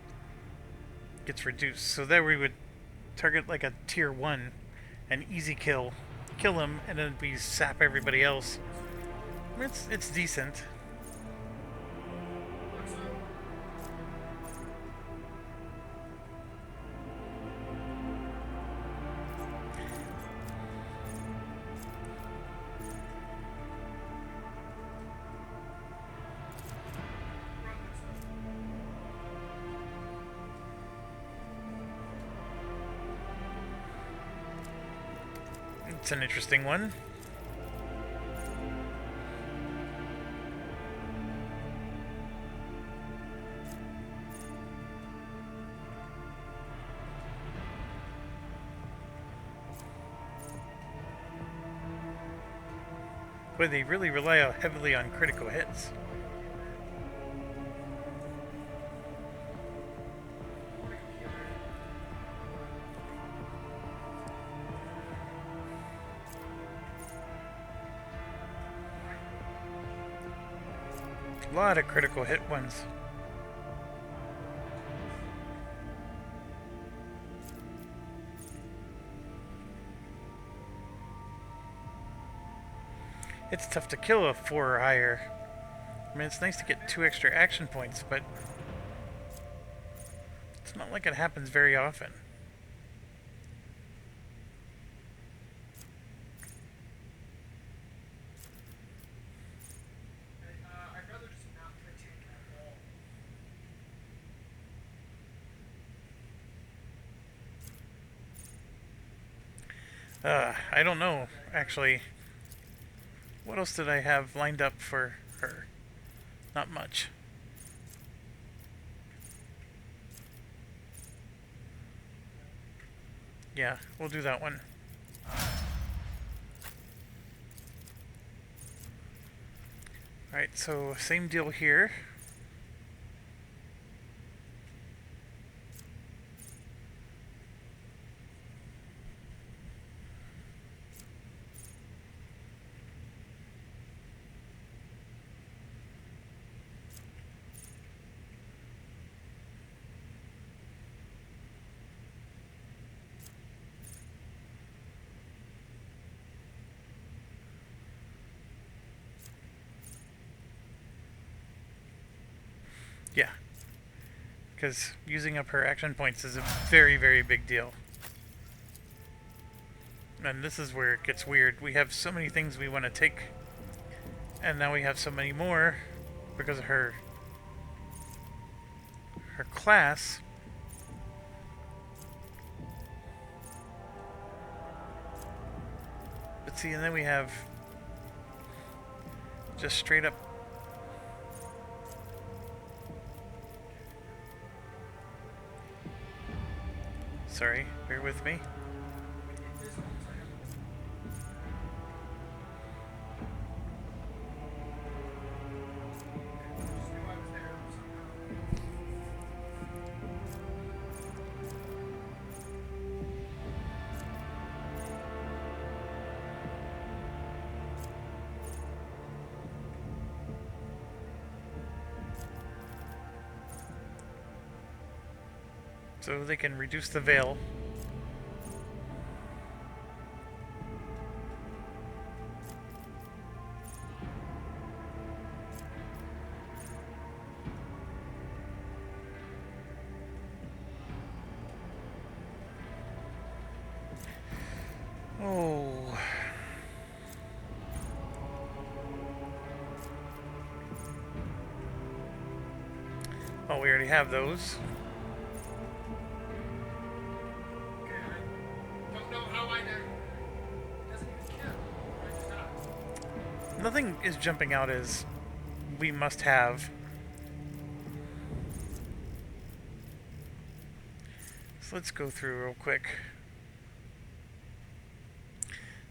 gets reduced. So there we would target like a tier 1, an easy kill. Kill him and then we sap everybody else. It's decent. It's an interesting one. Boy, they really rely heavily on critical hits. A lot of critical hit ones. It's tough to kill a 4 or higher. I mean, it's nice to get 2 extra action points, but it's not like it happens very often. I don't know, actually. What else did I have lined up for her? Not much. Yeah, we'll do that one. Alright, so same deal here. Yeah, because using up her action points is a very, very big deal. And this is where it gets weird. We have so many things we want to take, and now we have so many more because of her our class. But see, and then we have just straight up. Sorry, bear with me. So they can reduce the veil. Oh. Oh, we already have those. Nothing is jumping out as we must have. So let's go through real quick.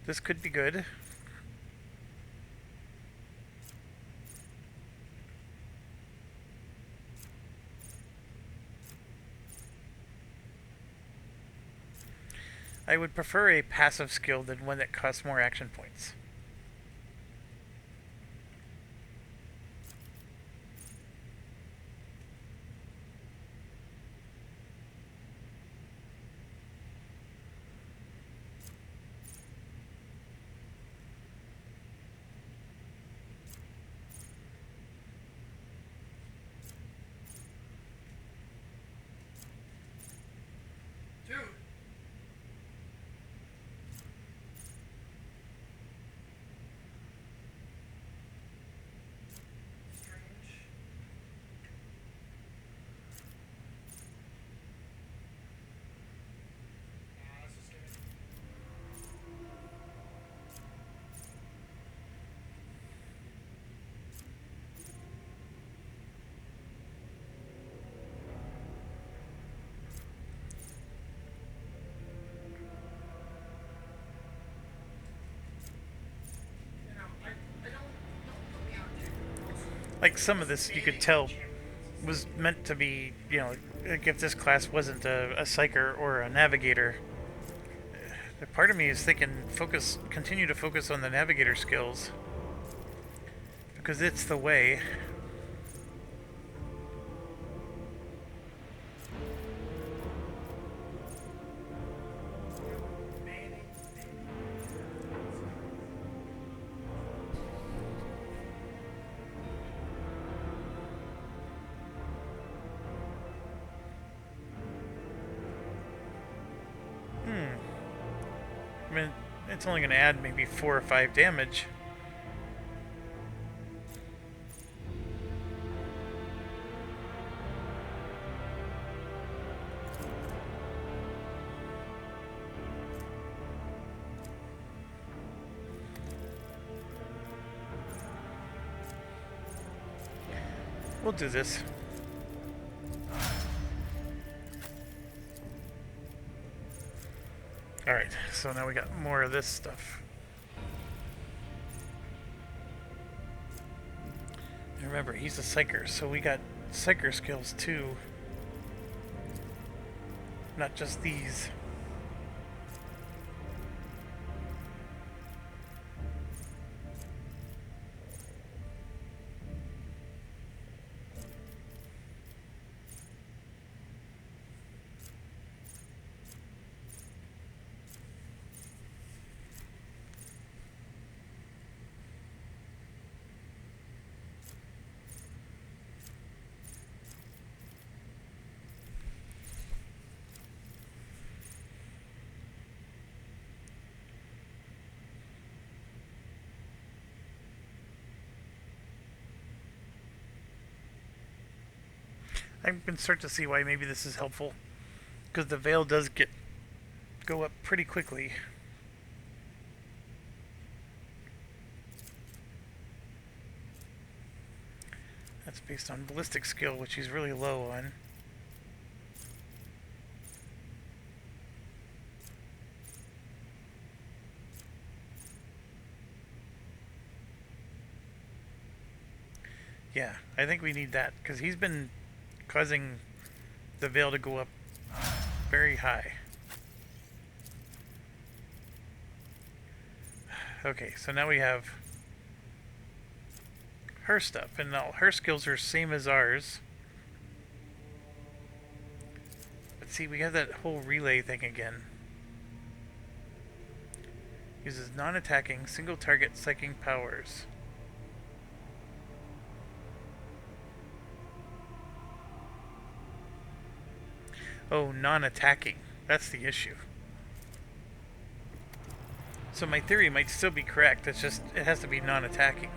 This could be good. I would prefer a passive skill than one that costs more action points. Like some of this you could tell was meant to be, you know, like if this class wasn't a psyker or a navigator. The part of me is thinking continue to focus on the navigator skills because it's the way. I mean, it's only going to add maybe 4 or 5 damage. We'll do this. Alright, so now we got more of this stuff. And remember, he's a psyker, so we got psyker skills too. Not just these. I can start to see why maybe this is helpful, because the veil does go up pretty quickly. That's based on ballistic skill, which he's really low on. Yeah, I think we need that, because he's been causing the veil to go up very high. Okay, so now we have her stuff, and all her skills are same as ours. But see, we have that whole relay thing again. Uses non-attacking, single-target psychic powers. Oh, non-attacking. That's the issue. So my theory might still be correct. It's just, it has to be non-attacking.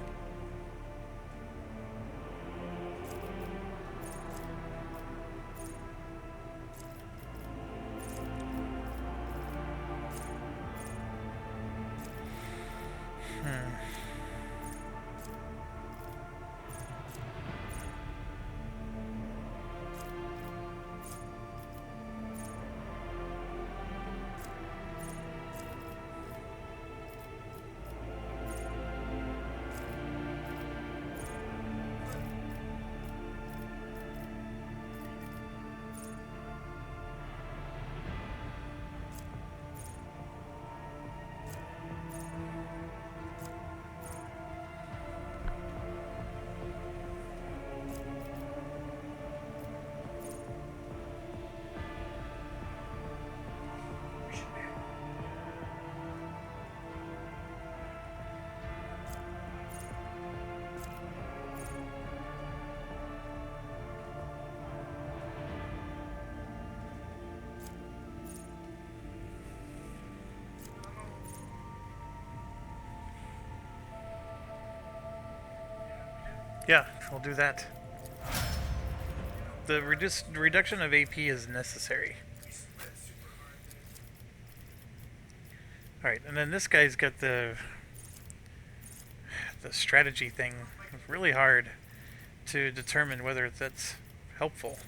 Yeah, we'll do that. The reduction of AP is necessary. Alright, and then this guy's got the strategy thing. It's really hard to determine whether that's helpful.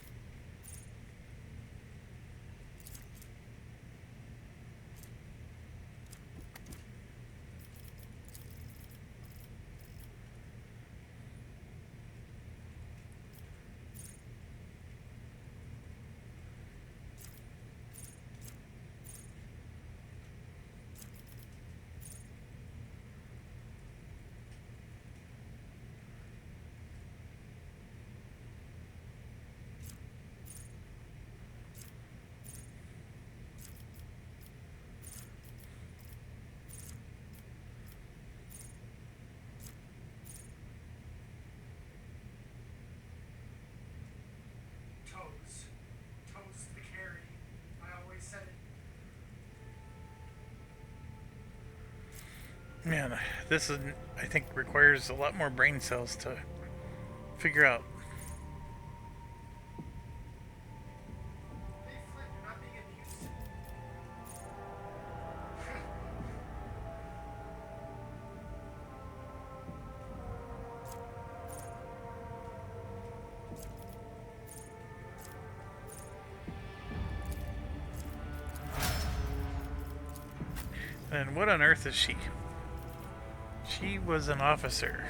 Toes the carry. I always said it. Man, this is, I think, requires a lot more brain cells to figure out. Hey, Flint, you're not being abused. And what on earth is she? She was an officer.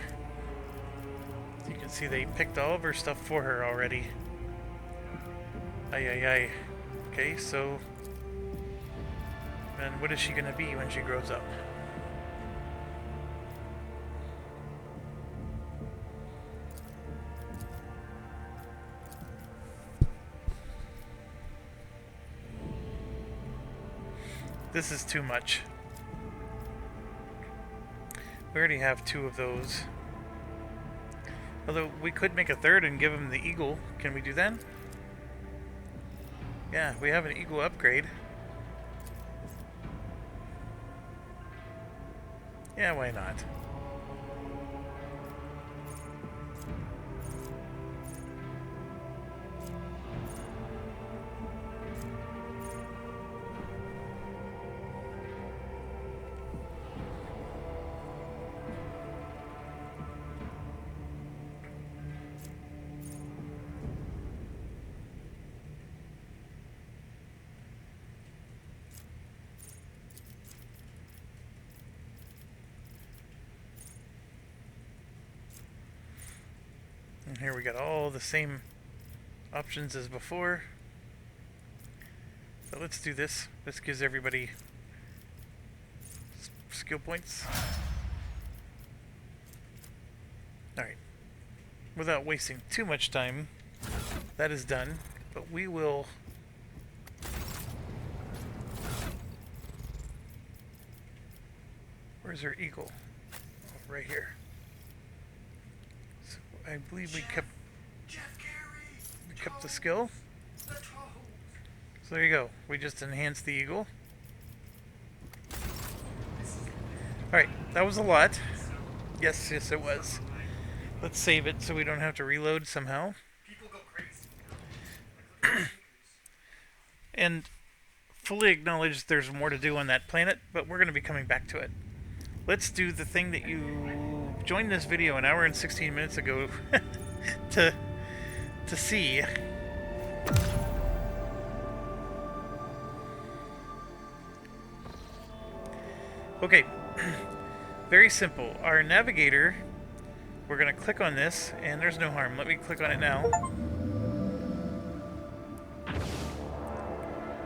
You can see they picked all of her stuff for her already. Ay, ay, ay. Okay, so... And what is she gonna be when she grows up? This is too much. We already have 2 of those. Although we could make a third and give him the eagle. Can we do that? Yeah, we have an eagle upgrade. Yeah, why not? And here we got all the same options as before. But let's do this. This gives everybody skill points. Alright. Without wasting too much time, that is done. But we will... Where's our eagle? Oh, right here. So I believe we kept the skill. So there you go. We just enhanced the eagle. Alright, that was a lot. Yes, it was. Let's save it so we don't have to reload somehow. And fully acknowledge there's more to do on that planet, but we're going to be coming back to it. Let's do the thing that you joined this video an hour and 16 minutes ago to see. Okay, very simple. Our navigator, we're going to click on this, and there's no harm. Let me click on it now.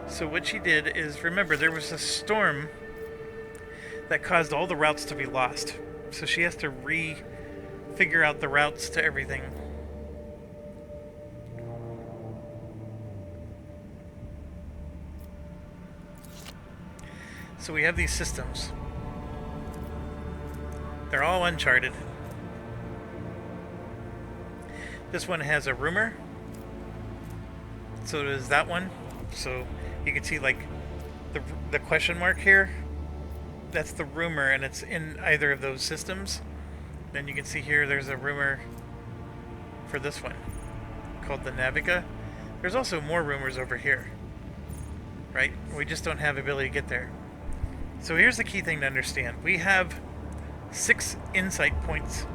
So what she did is, remember, there was a storm that caused all the routes to be lost. So she has to figure out the routes to everything. So we have these systems. They're all uncharted. This one has a rumor. So does that one. So you can see like the question mark here. That's the rumor, and it's in either of those systems. Then you can see here there's a rumor for this one called the Naviga. There's also more rumors over here. Right? We just don't have the ability to get there. So here's the key thing to understand. We have 6 insight points.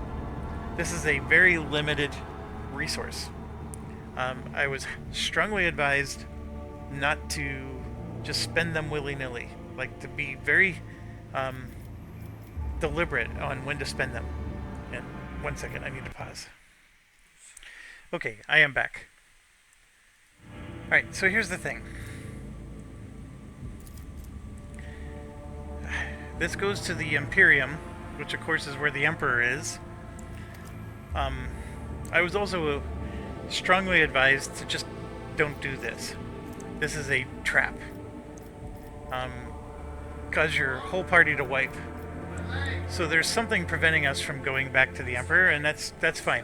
This is a very limited resource. I was strongly advised not to just spend them willy-nilly. Like, to be very deliberate on when to spend them. And 1 second, I need to pause. Okay, I am back. Alright, so here's the thing. This goes to the Imperium, which of course is where the Emperor is. I was also strongly advised to just don't do this. This is a trap. Cause your whole party to wipe. So there's something preventing us from going back to the Emperor, and that's fine.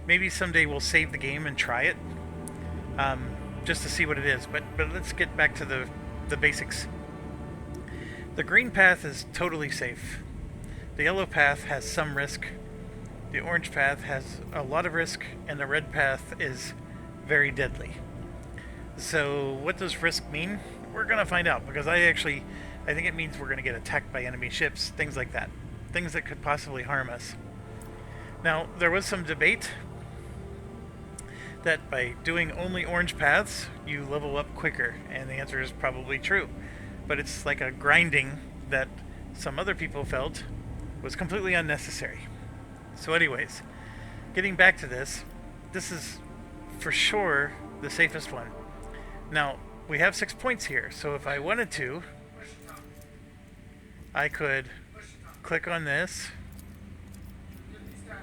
Maybe someday we'll save the game and try it, just to see what it is. But let's get back to the basics. The green path is totally safe. The yellow path has some risk. The orange path has a lot of risk, and the red path is very deadly. So what does risk mean? We're gonna find out, because I think it means we're gonna get attacked by enemy ships, things like that. Things that could possibly harm us. Now, there was some debate that by doing only orange paths, you level up quicker, and the answer is probably true. But it's like a grinding that some other people felt was completely unnecessary. So anyways, getting back to this is for sure the safest one. Now, we have 6 points here, so if I wanted to, I could click on this.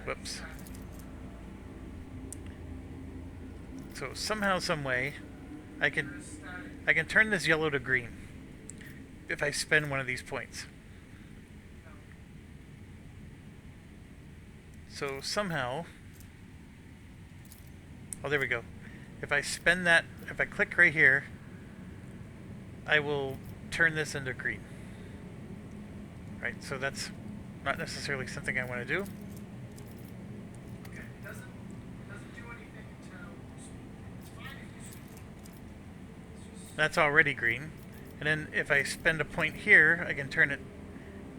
Whoops. So somehow, some way, I can turn this yellow to green if I spend one of these points. So somehow, oh, there we go. If I spend that, if I click right here, I will turn this into green. Right, so that's not necessarily something I want to do. Okay, it doesn't do anything until it's fine if you That's already green. And then if I spend a point here, I can turn it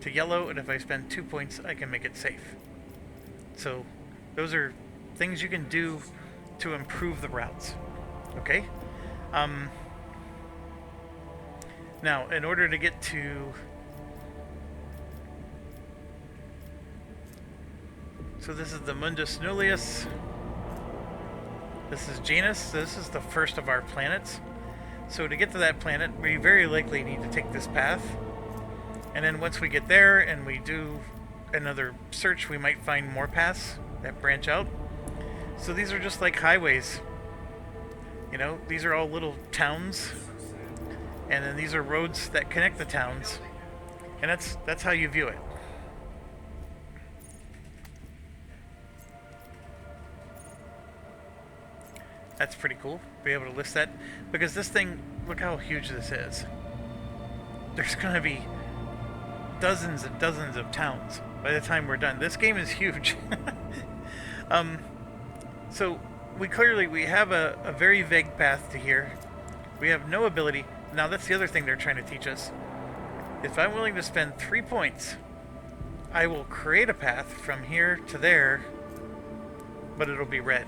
to yellow, and if I spend 2 points, I can make it safe. So those are things you can do to improve the routes. Okay? Now, in order to get to... So this is the Mundus Nullius. This is Janus. This is the first of our planets. So to get to that planet, we very likely need to take this path. And then once we get there and we do another search, we might find more paths that branch out. So these are just like highways. You know, these are all little towns. And then these are roads that connect the towns. And that's how you view it. That's pretty cool. Be able to list that. Because this thing, look how huge this is. There's going to be dozens and dozens of towns by the time we're done. This game is huge. So we have a very vague path to here. We have no ability. Now that's the other thing they're trying to teach us. If I'm willing to spend 3 points, I will create a path from here to there, but it'll be red.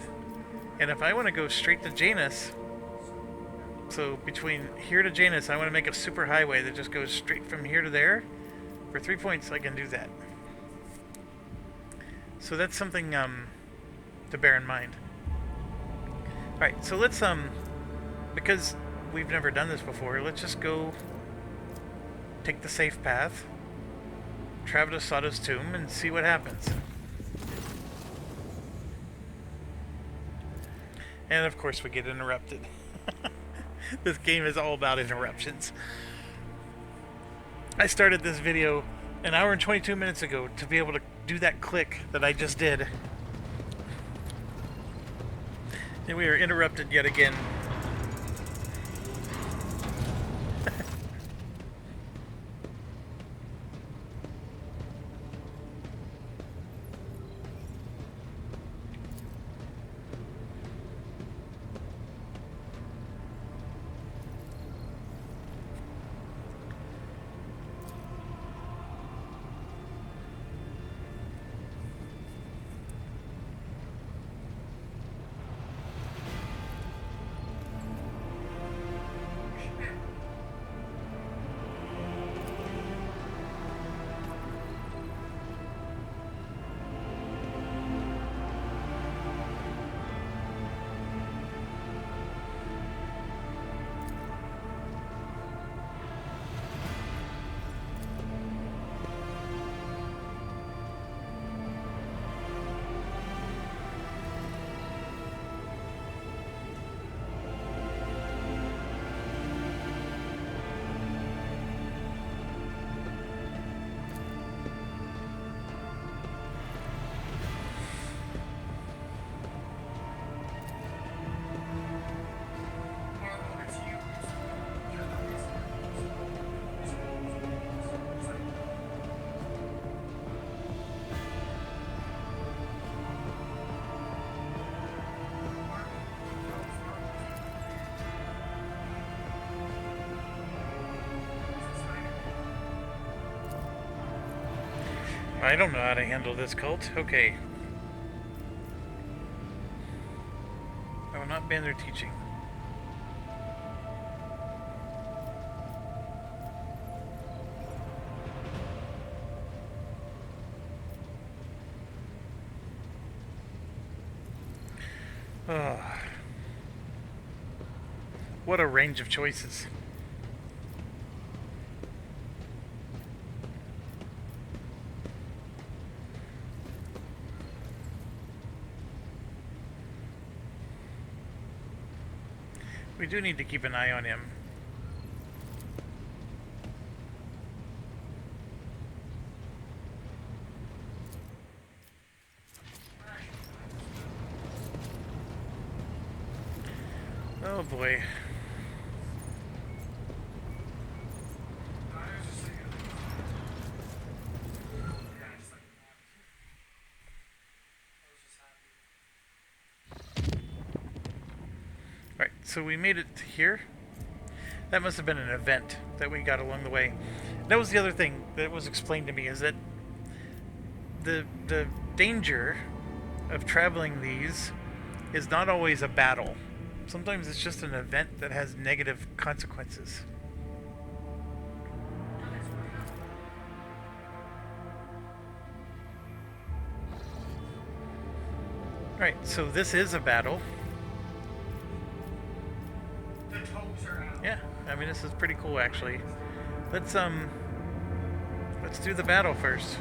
And if I want to go straight to Janus, so between here to Janus, I want to make a super highway that just goes straight from here to there. For 3 points, I can do that. So that's something to bear in mind. Alright, so let's, because we've never done this before, let's just go take the safe path, travel to Sato's tomb, and see what happens. And of course we get interrupted. This game is all about interruptions. I started this video an hour and 22 minutes ago to be able to do that click that I just did. And we are interrupted yet again. I don't know how to handle this cult. Okay. I will not ban their teaching. Oh. What a range of choices. We do need to keep an eye on him. Oh boy. Right, so we made it to here. That must have been an event that we got along the way. That was the other thing that was explained to me, is that the danger of traveling these is not always a battle. Sometimes it's just an event that has negative consequences. Right, so this is a battle. Yeah, I mean this is pretty cool actually. Let's do the battle first.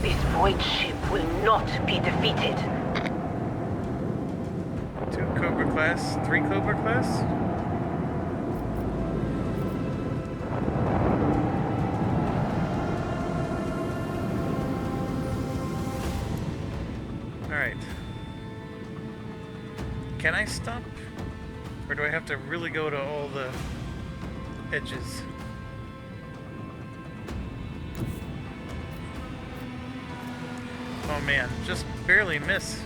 This void ship will not be defeated. 2 Cobra class, 3 Cobra class? Alright. Can I stop? Or do I have to really go to all the edges? Oh man, just barely miss.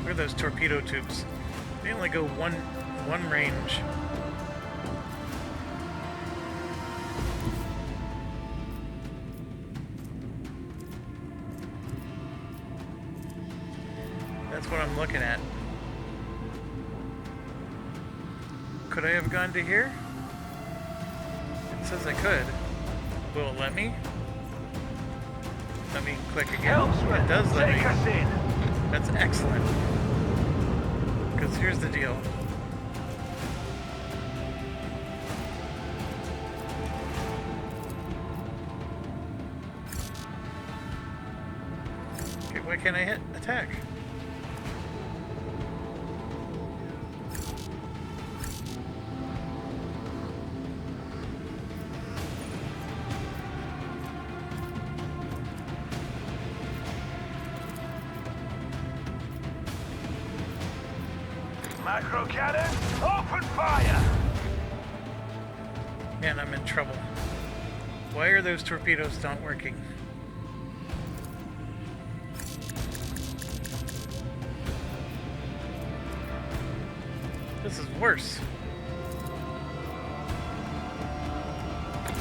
Where are those torpedo tubes? They only go one range. That's what I'm looking at. Could I have gone to here? It says I could. Will it let me? Let me click again. It does let me. That's excellent. Because here's the deal. Okay, why can't I hit attack? Macro cannon, open fire! Man, I'm in trouble. Why are those torpedoes not working? This is worse.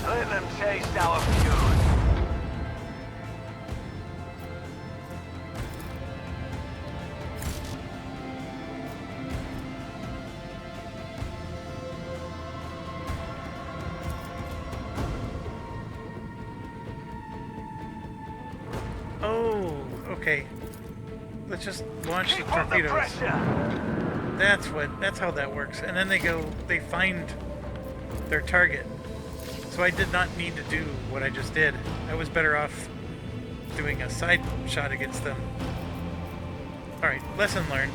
Let them taste our fury. Oh, okay. Let's just launch the torpedoes. That's how that works. And then they find their target. So I did not need to do what I just did. I was better off doing a side shot against them. Alright, lesson learned.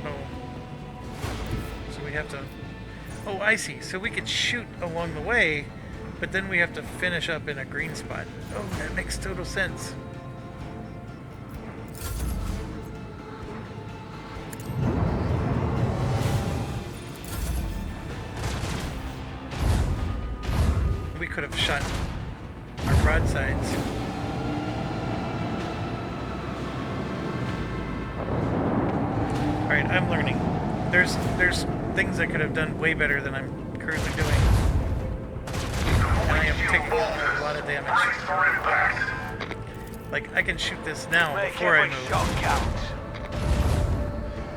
Oh. So we have to... Oh, I see. So we could shoot along the way, but then we have to finish up in a green spot. Oh, that makes total sense. We could have shot our broadsides. Alright, I'm learning. There's things I could have done way better than I'm currently doing. And I am taking a lot of damage. Like, I can shoot this now before I move.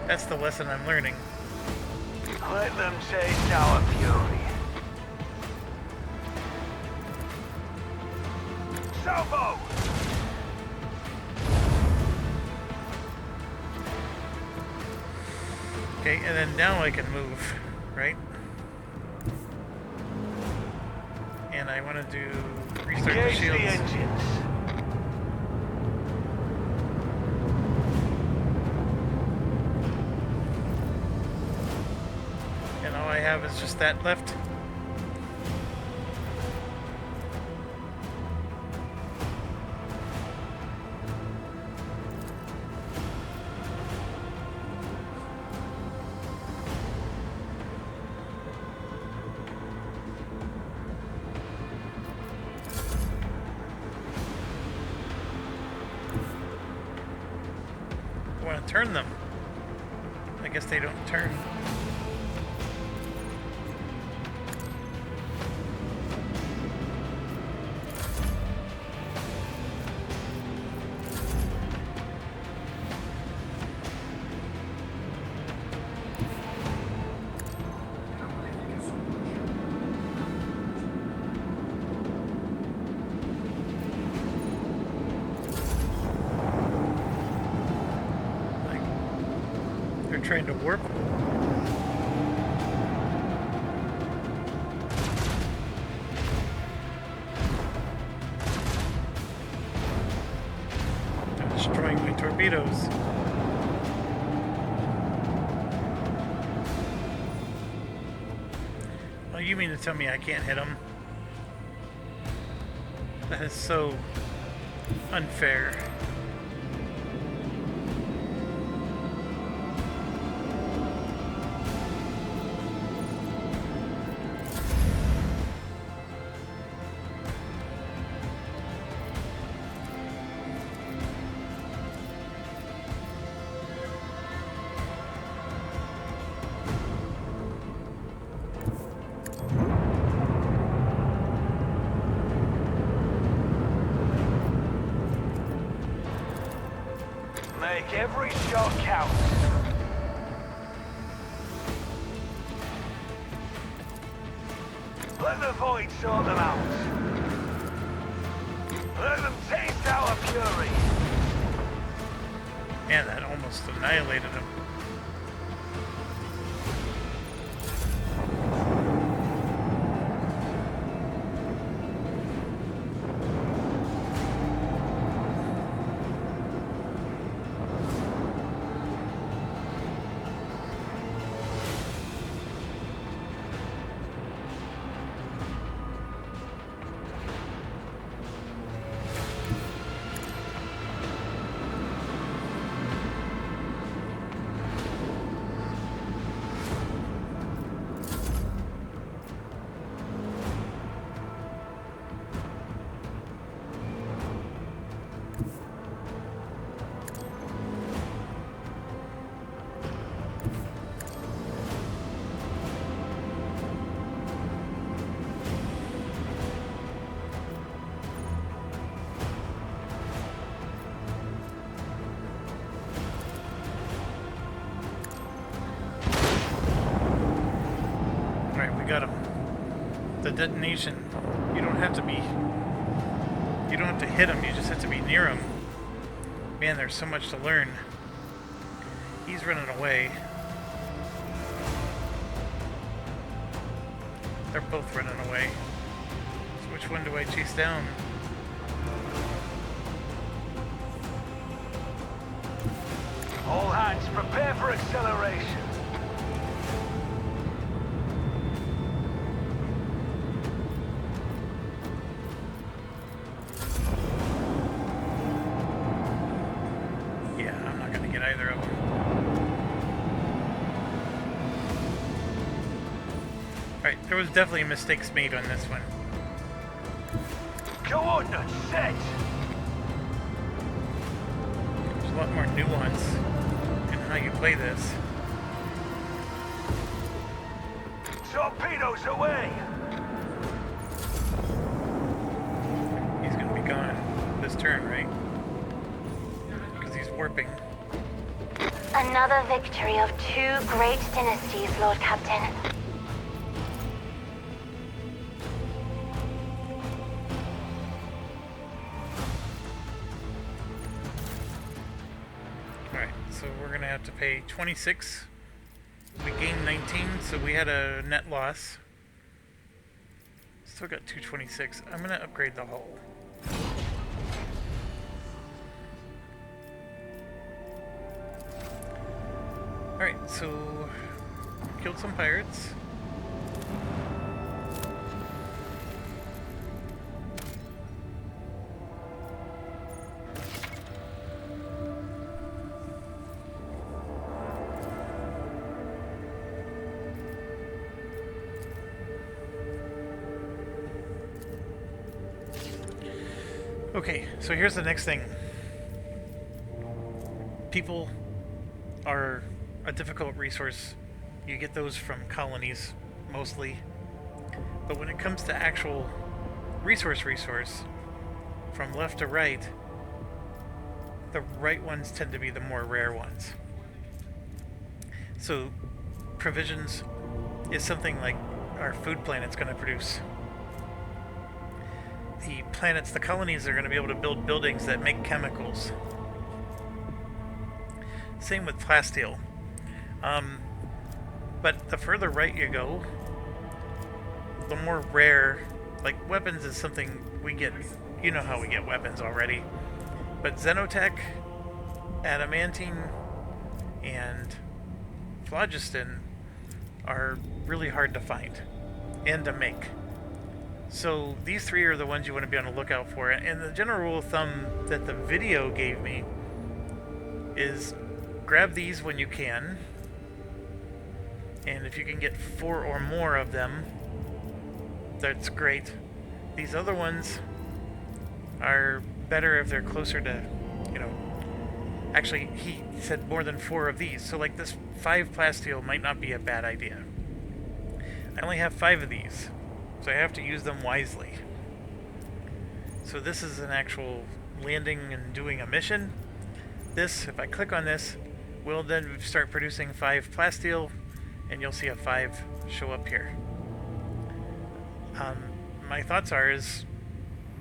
That's the lesson I'm learning. Let them taste our fury. Salvo! Okay, and then now I can move, right? And I want to do restart the shields. The engines. And all I have is just that left. I want to turn them. I guess they don't turn. They're trying to warp. I'm destroying my torpedoes. Oh, you mean to tell me I can't hit them? That is so unfair. Make every shot count. Let the void sort them out. Let them taste our fury. Man, that almost annihilated him. We got him. The detonation. You don't have to hit him, you just have to be near him. Man, there's so much to learn. He's running away. They're both running away. So which one do I chase down? All hands, prepare for acceleration. There was definitely mistakes made on this one. Coordinates set! There's a lot more nuance in how you play this. Torpedoes away! He's gonna be gone this turn, right? Because he's warping. Another victory of 2 great dynasties, Lord Captain. So we're going to have to pay 26. We gained 19, so we had a net loss. Still got 226. I'm going to upgrade the hull. Alright, so killed some pirates. Okay, so here's the next thing. People are a difficult resource. You get those from colonies, mostly. But when it comes to actual resource, from left to right, the right ones tend to be the more rare ones. So, provisions is something like our food planet's going to produce. The colonies are going to be able to build buildings that make chemicals. Same with plasteel. But the further right you go, the more rare, like weapons is something we get, you know how we get weapons already. But Xenotech, Adamantine, and Phlogiston are really hard to find and to make. So these three are the ones you want to be on the lookout for. And the general rule of thumb that the video gave me is grab these when you can. And if you can get 4 or more of them, that's great. These other ones are better if they're closer to, you know, actually he said more than 4 of these. So like this 5 plasteel might not be a bad idea. I only have 5 of these, so I have to use them wisely. So this is an actual landing and doing a mission. This, if I click on this, will then start producing 5 plasteel, and you'll see a 5 show up here. My thoughts are is,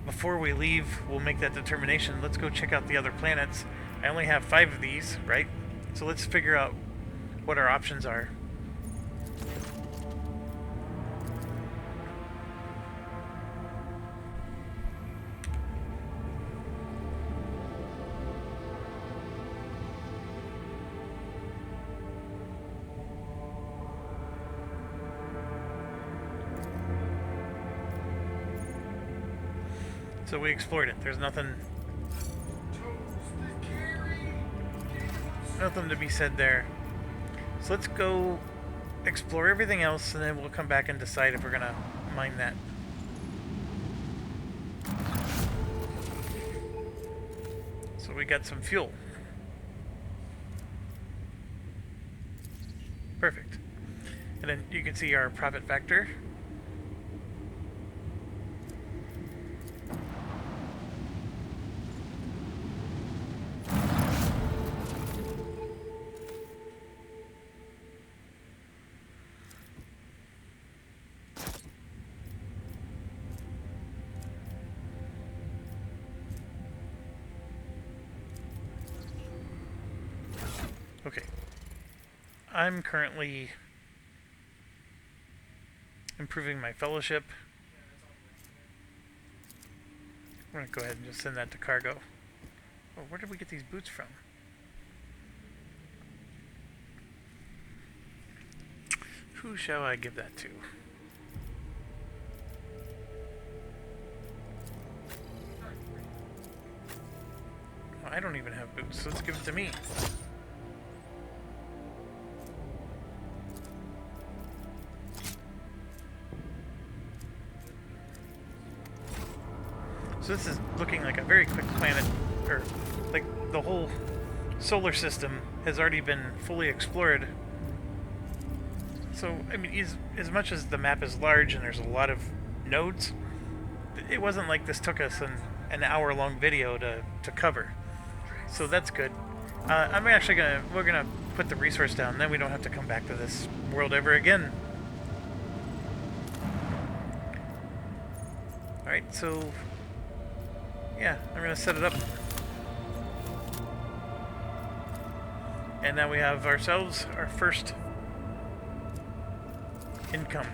before we leave, we'll make that determination. Let's go check out the other planets. I only have 5 of these, right? So let's figure out what our options are. So we explored it. There's nothing to be said there. So let's go explore everything else, and then we'll come back and decide if we're gonna mine that. So we got some fuel. Perfect. And then you can see our profit factor. Okay, I'm currently improving my fellowship. I'm going to go ahead and just send that to cargo. Oh, where did we get these boots from? Who shall I give that to? Well, I don't even have boots, so let's give it to me. So this is looking like a very quick planet, or like the whole solar system has already been fully explored. So, I mean, as much as the map is large and there's a lot of nodes, it wasn't like this took us an hour-long video to cover. So that's good. We're gonna put the resource down, then we don't have to come back to this world ever again. Alright, so yeah, I'm gonna set it up. And now we have ourselves our first income.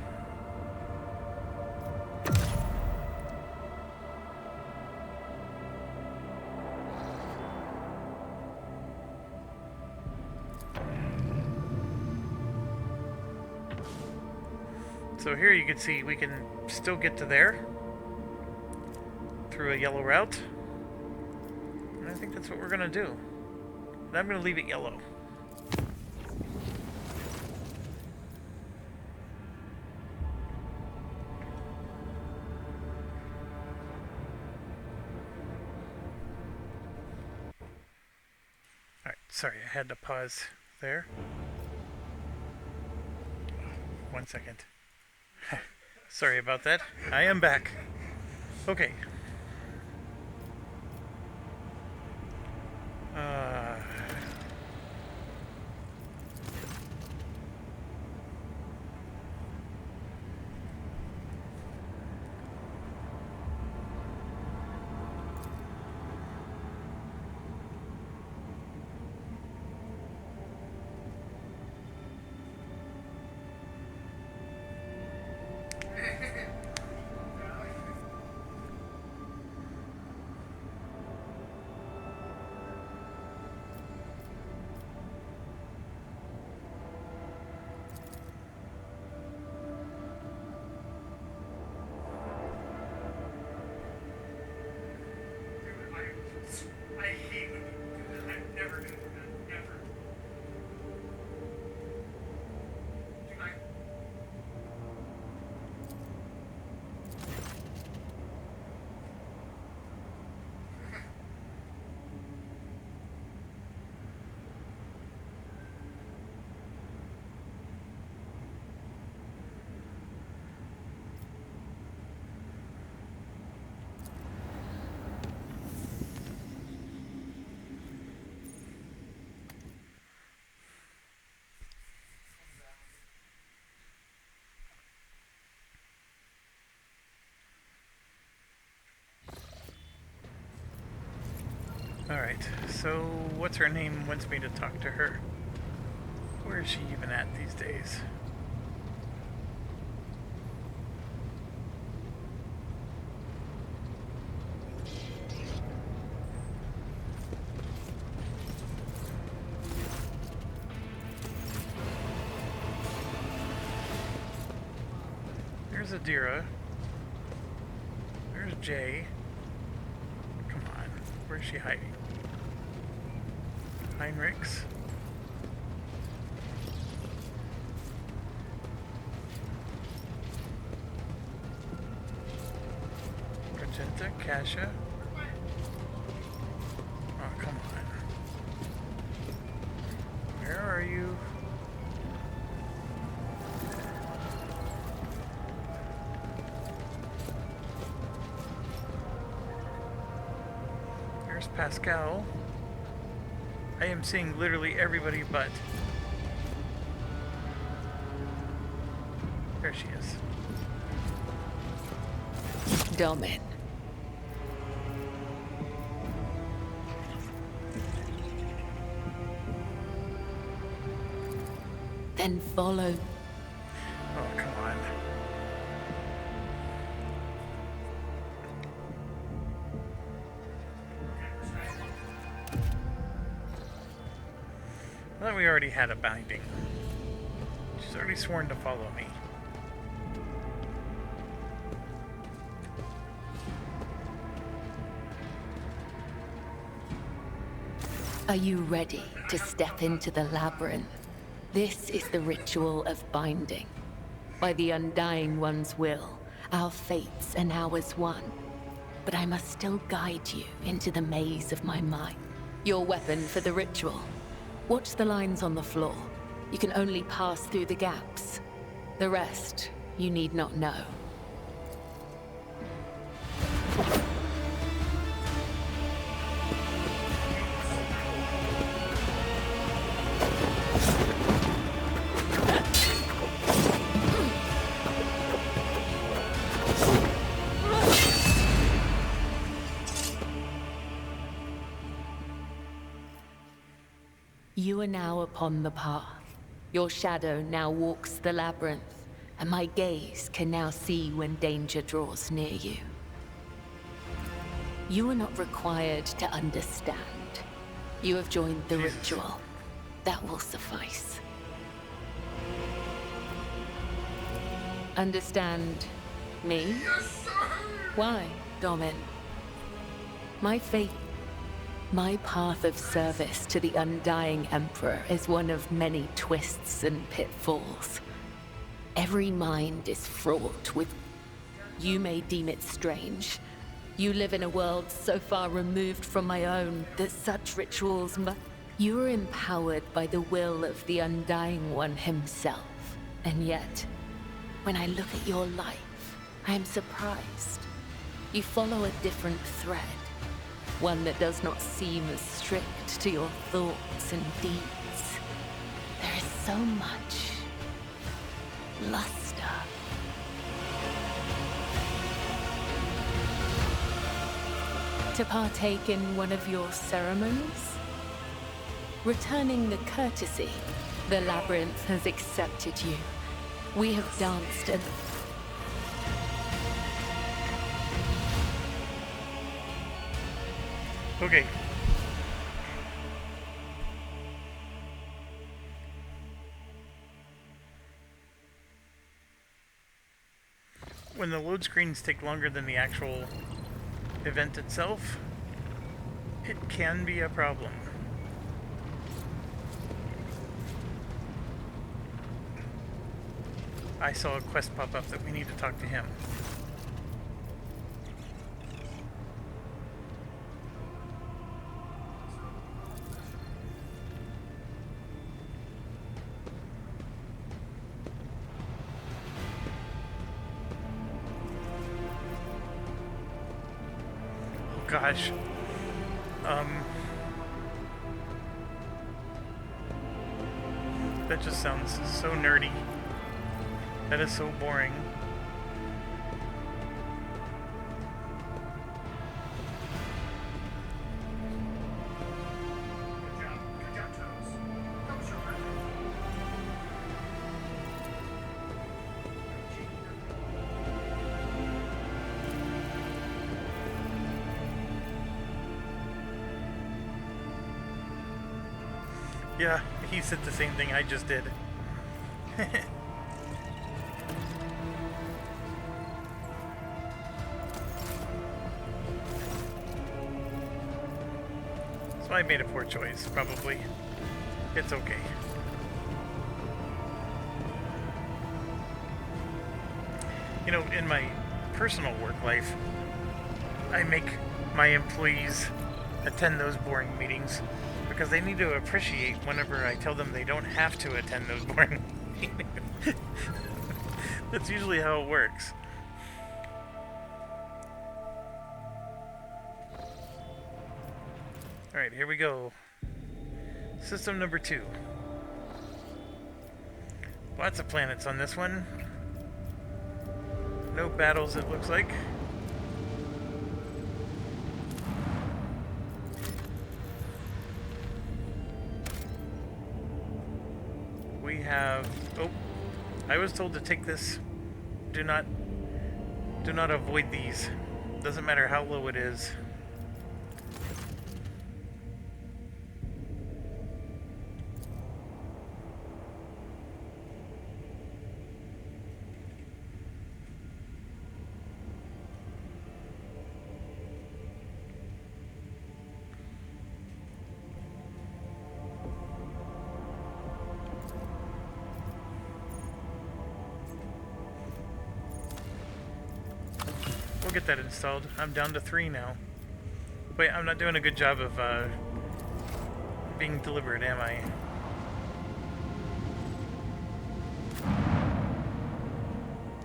So here you can see we can still get to there through a yellow route. And I think that's what we're gonna do. And I'm gonna leave it yellow. Alright, sorry, I had to pause there. 1 second. Sorry about that. I am back. Okay. So, what's her name wants me to talk to her. Where is she even at these days? There's Adira. There's Jay. Come on. Where's she hiding? Heinrichs. Magenta, Kasha. Oh, come on. Where are you? There's Pascal. I am seeing literally everybody but. There she is. Domin. Then follow. Oh, come on. I thought we already had a binding. She's already sworn to follow me. Are you ready to step into the labyrinth? This is the ritual of binding. By the Undying One's will, our fates and ours one. But I must still guide you into the maze of my mind. Your weapon for the ritual. Watch the lines on the floor. You can only pass through the gaps. The rest, you need not know. You are now upon the path. Your shadow now walks the labyrinth, and my gaze can now see when danger draws near you. You are not required to understand. You have joined the ritual. That will suffice. Understand me? Yes, sir! Why, Domin? My faith, my path of service to the Undying Emperor is one of many twists and pitfalls. Every mind is fraught with... You may deem it strange. You live in a world so far removed from my own that such rituals You are empowered by the will of the Undying One himself. And yet, when I look at your life, I am surprised. You follow a different thread. One that does not seem as strict to your thoughts and deeds. There is so much luster. To partake in one of your ceremonies? Returning the courtesy, the labyrinth has accepted you. We have danced and... Okay. When the load screens take longer than the actual event itself, it can be a problem. I saw a quest pop up that we need to talk to him. Gosh. That just sounds so nerdy. That is so boring. Yeah, he said the same thing I just did. So I made a poor choice, probably. It's okay. You know, in my personal work life, I make my employees attend those boring meetings because they need to appreciate whenever I tell them they don't have to attend those boring meetings. That's usually how it works. Alright, here we go. System number 2. Lots of planets on this one. No battles, it looks like. We have... Oh, I was told to take this. Do not avoid these. Doesn't matter how low it is. We'll get that installed. I'm down to 3 now. Wait, I'm not doing a good job of being deliberate, am I?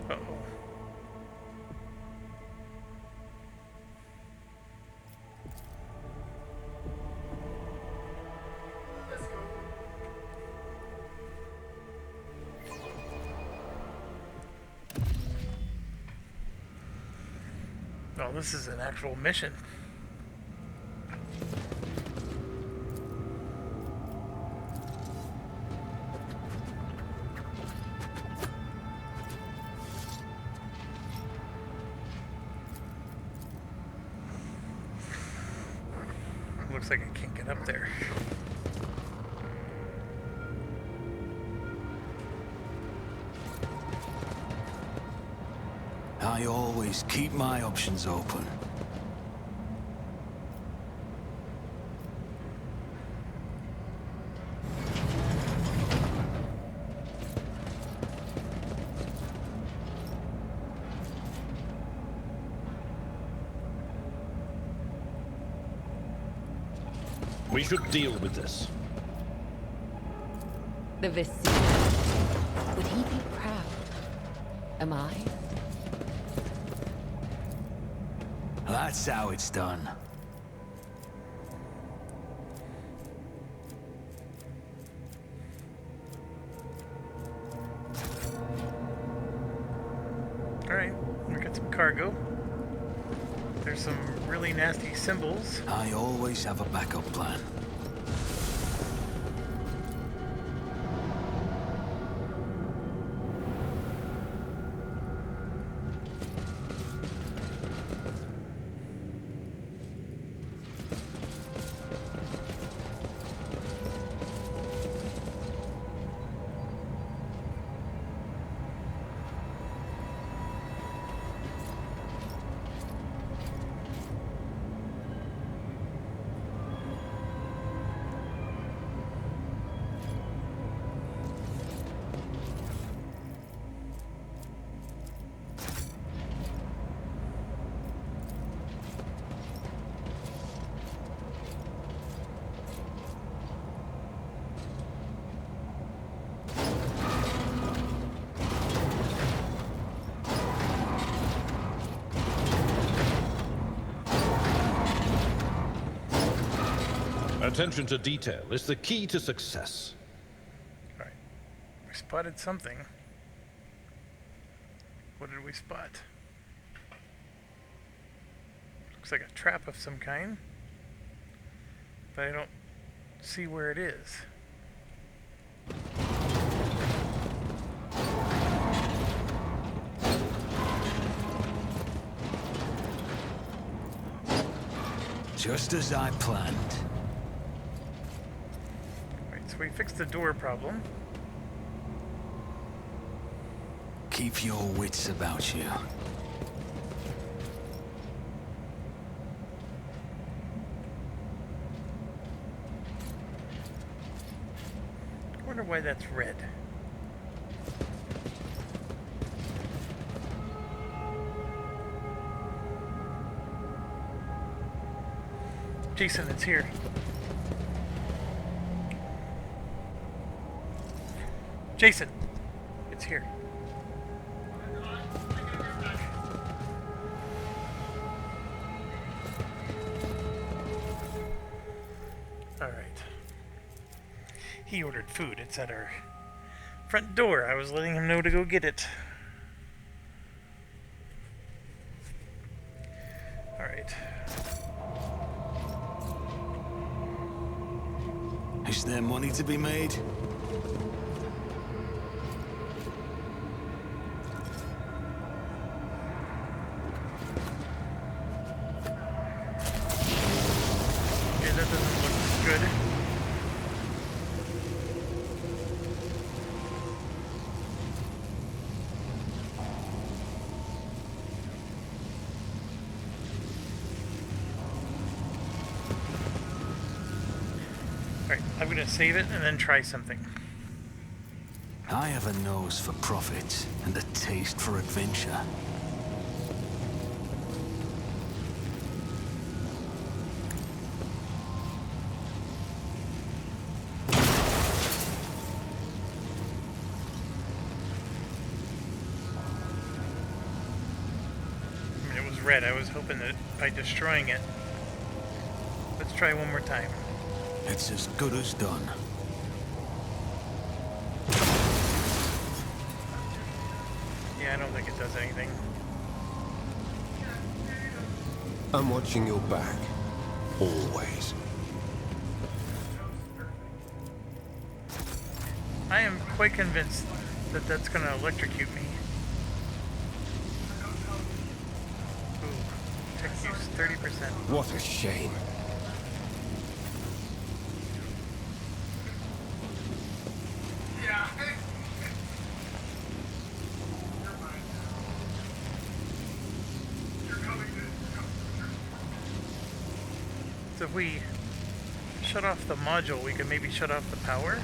Uh-oh. Oh, this is an actual mission. Looks like I can't get up there. I always keep my options open. We should deal with this. The Vizier. Would he be proud? Am I? That's how it's done. Alright, we got some cargo. There's some really nasty symbols. I always have a backup plan. Attention to detail is the key to success. Alright, we spotted something. What did we spot? Looks like a trap of some kind, but I don't see where it is. Just as I planned. Alright, so we fixed the door problem. Keep your wits about you. I wonder why that's red. Jason, it's here. Jason, it's here. All right. He ordered food. It's at our front door. I was letting him know to go get it. All right. Is there money to be made? Okay, that doesn't look good. Alright, I'm gonna save it and then try something. I have a nose for profit and a taste for adventure. I mean, it was red. I was hoping that by destroying it. Let's try one more time. It's as good as done. Yeah, I don't think it does anything. I'm watching your back. Always. I am quite convinced that that's going to electrocute me. Ooh, tech use 30%. What a shame. Yeah. You're coming to. So if we shut off the module, we could maybe shut off the power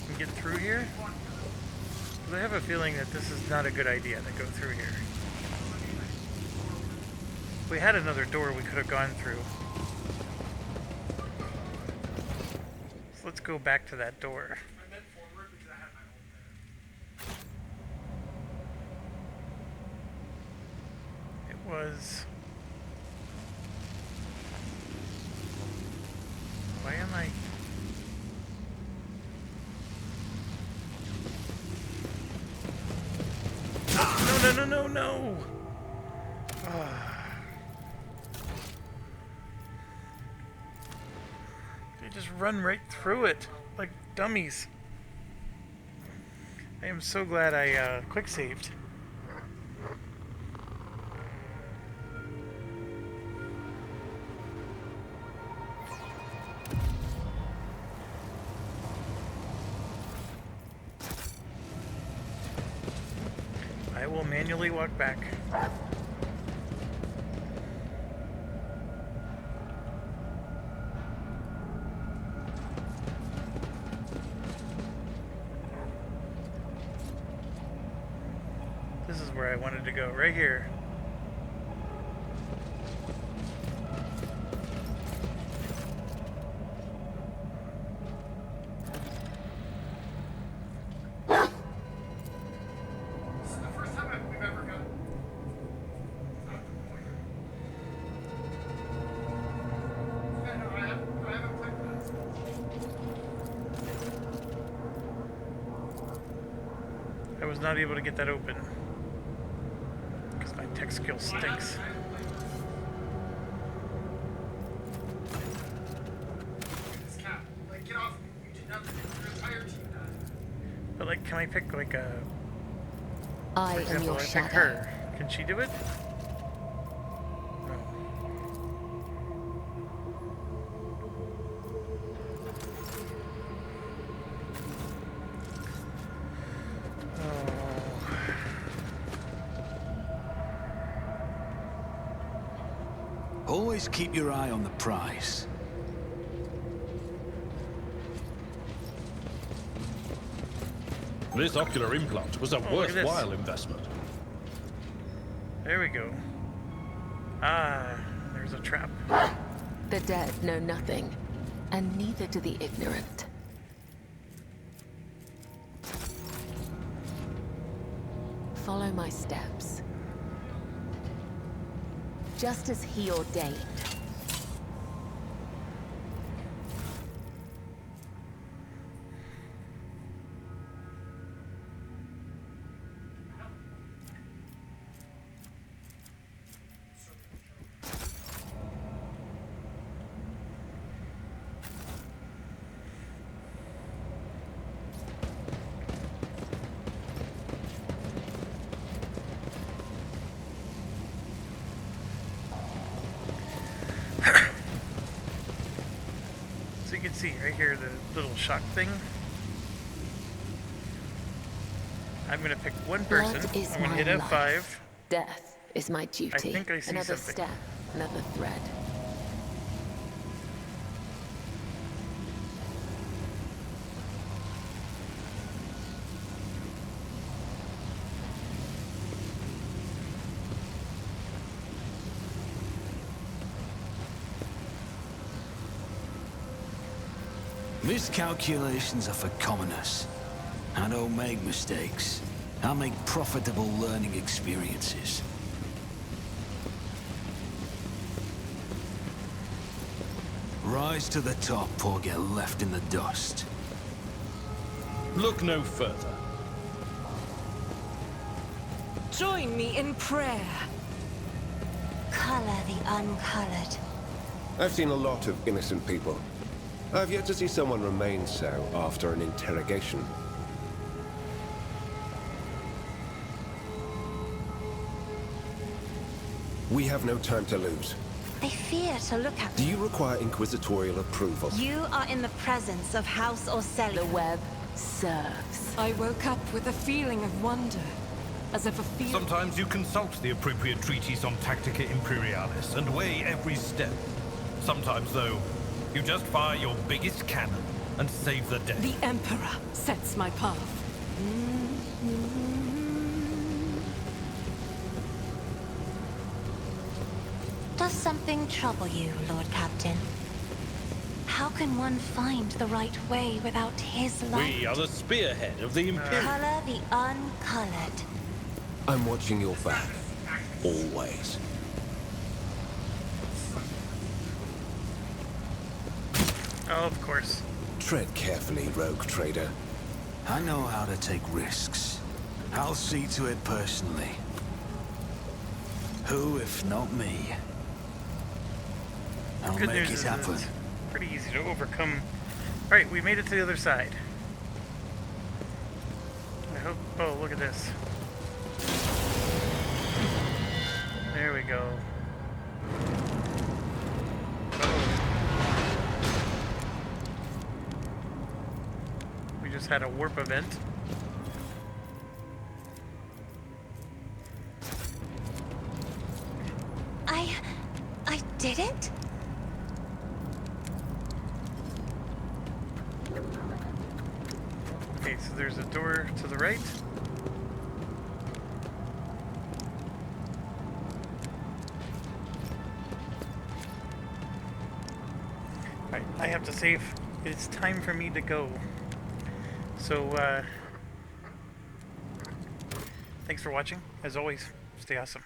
and get through here. But I have a feeling that this is not a good idea to go through here. If we had another door we could have gone through. So let's go back to that door. I meant forward because I had my own there. It was... Why am I... No! They just run right through it, like dummies. I am so glad I quick saved. I will manually walk back. This is where I wanted to go, right here. This is the first time we've ever gone. Yeah, no, I haven't played that. I was not able to get that open. Because my tech skill stinks. This cap. Like, get off me. You did nothing. Your entire team died. But like, can I pick like a... I For am example, your I pick shadow. her. Can she do it? No. Always keep your eye on the prize. This ocular implant was a look at this. worthwhile investment. There we go. Ah, there's a trap. The dead know nothing, and neither do the ignorant. Follow my steps. Just as he ordained. So you can see right here the little shock thing. I'm gonna pick one person. Blood is I'm gonna my hit F5. life. Death is my duty. I think I see another something. step, another thread. Miscalculations are for commoners. I don't make mistakes. I make profitable learning experiences. Rise to the top or get left in the dust. Look no further. Join me in prayer. Color the uncolored. I've seen a lot of innocent people. I've yet to see someone remain so after an interrogation. We have no time to lose. They fear to look at Do me. you require inquisitorial approval? You are in the presence of House Orselli. The web serves. I woke up with a feeling of wonder, as if a field... Sometimes you consult the appropriate treatise on Tactica Imperialis and weigh every step. Sometimes, though, you just fire your biggest cannon and save the day. The Emperor sets my path. Does something trouble you, Lord Captain? How can one find the right way without his light? We are the spearhead of the Imperium. Color the uncolored. I'm watching your back. Always. Oh, of course. Tread carefully, rogue trader. I know how to take risks. I'll see to it personally. Who, if not me? I'll Good make news it is happen. it's pretty easy to overcome. Alright, we made it to the other side. I hope... Oh, look at this. There we go. We just had a warp event. I did it? Okay, so there's a door to the right. Alright, I have to save. It's time for me to go. So, thanks for watching. As always, stay awesome.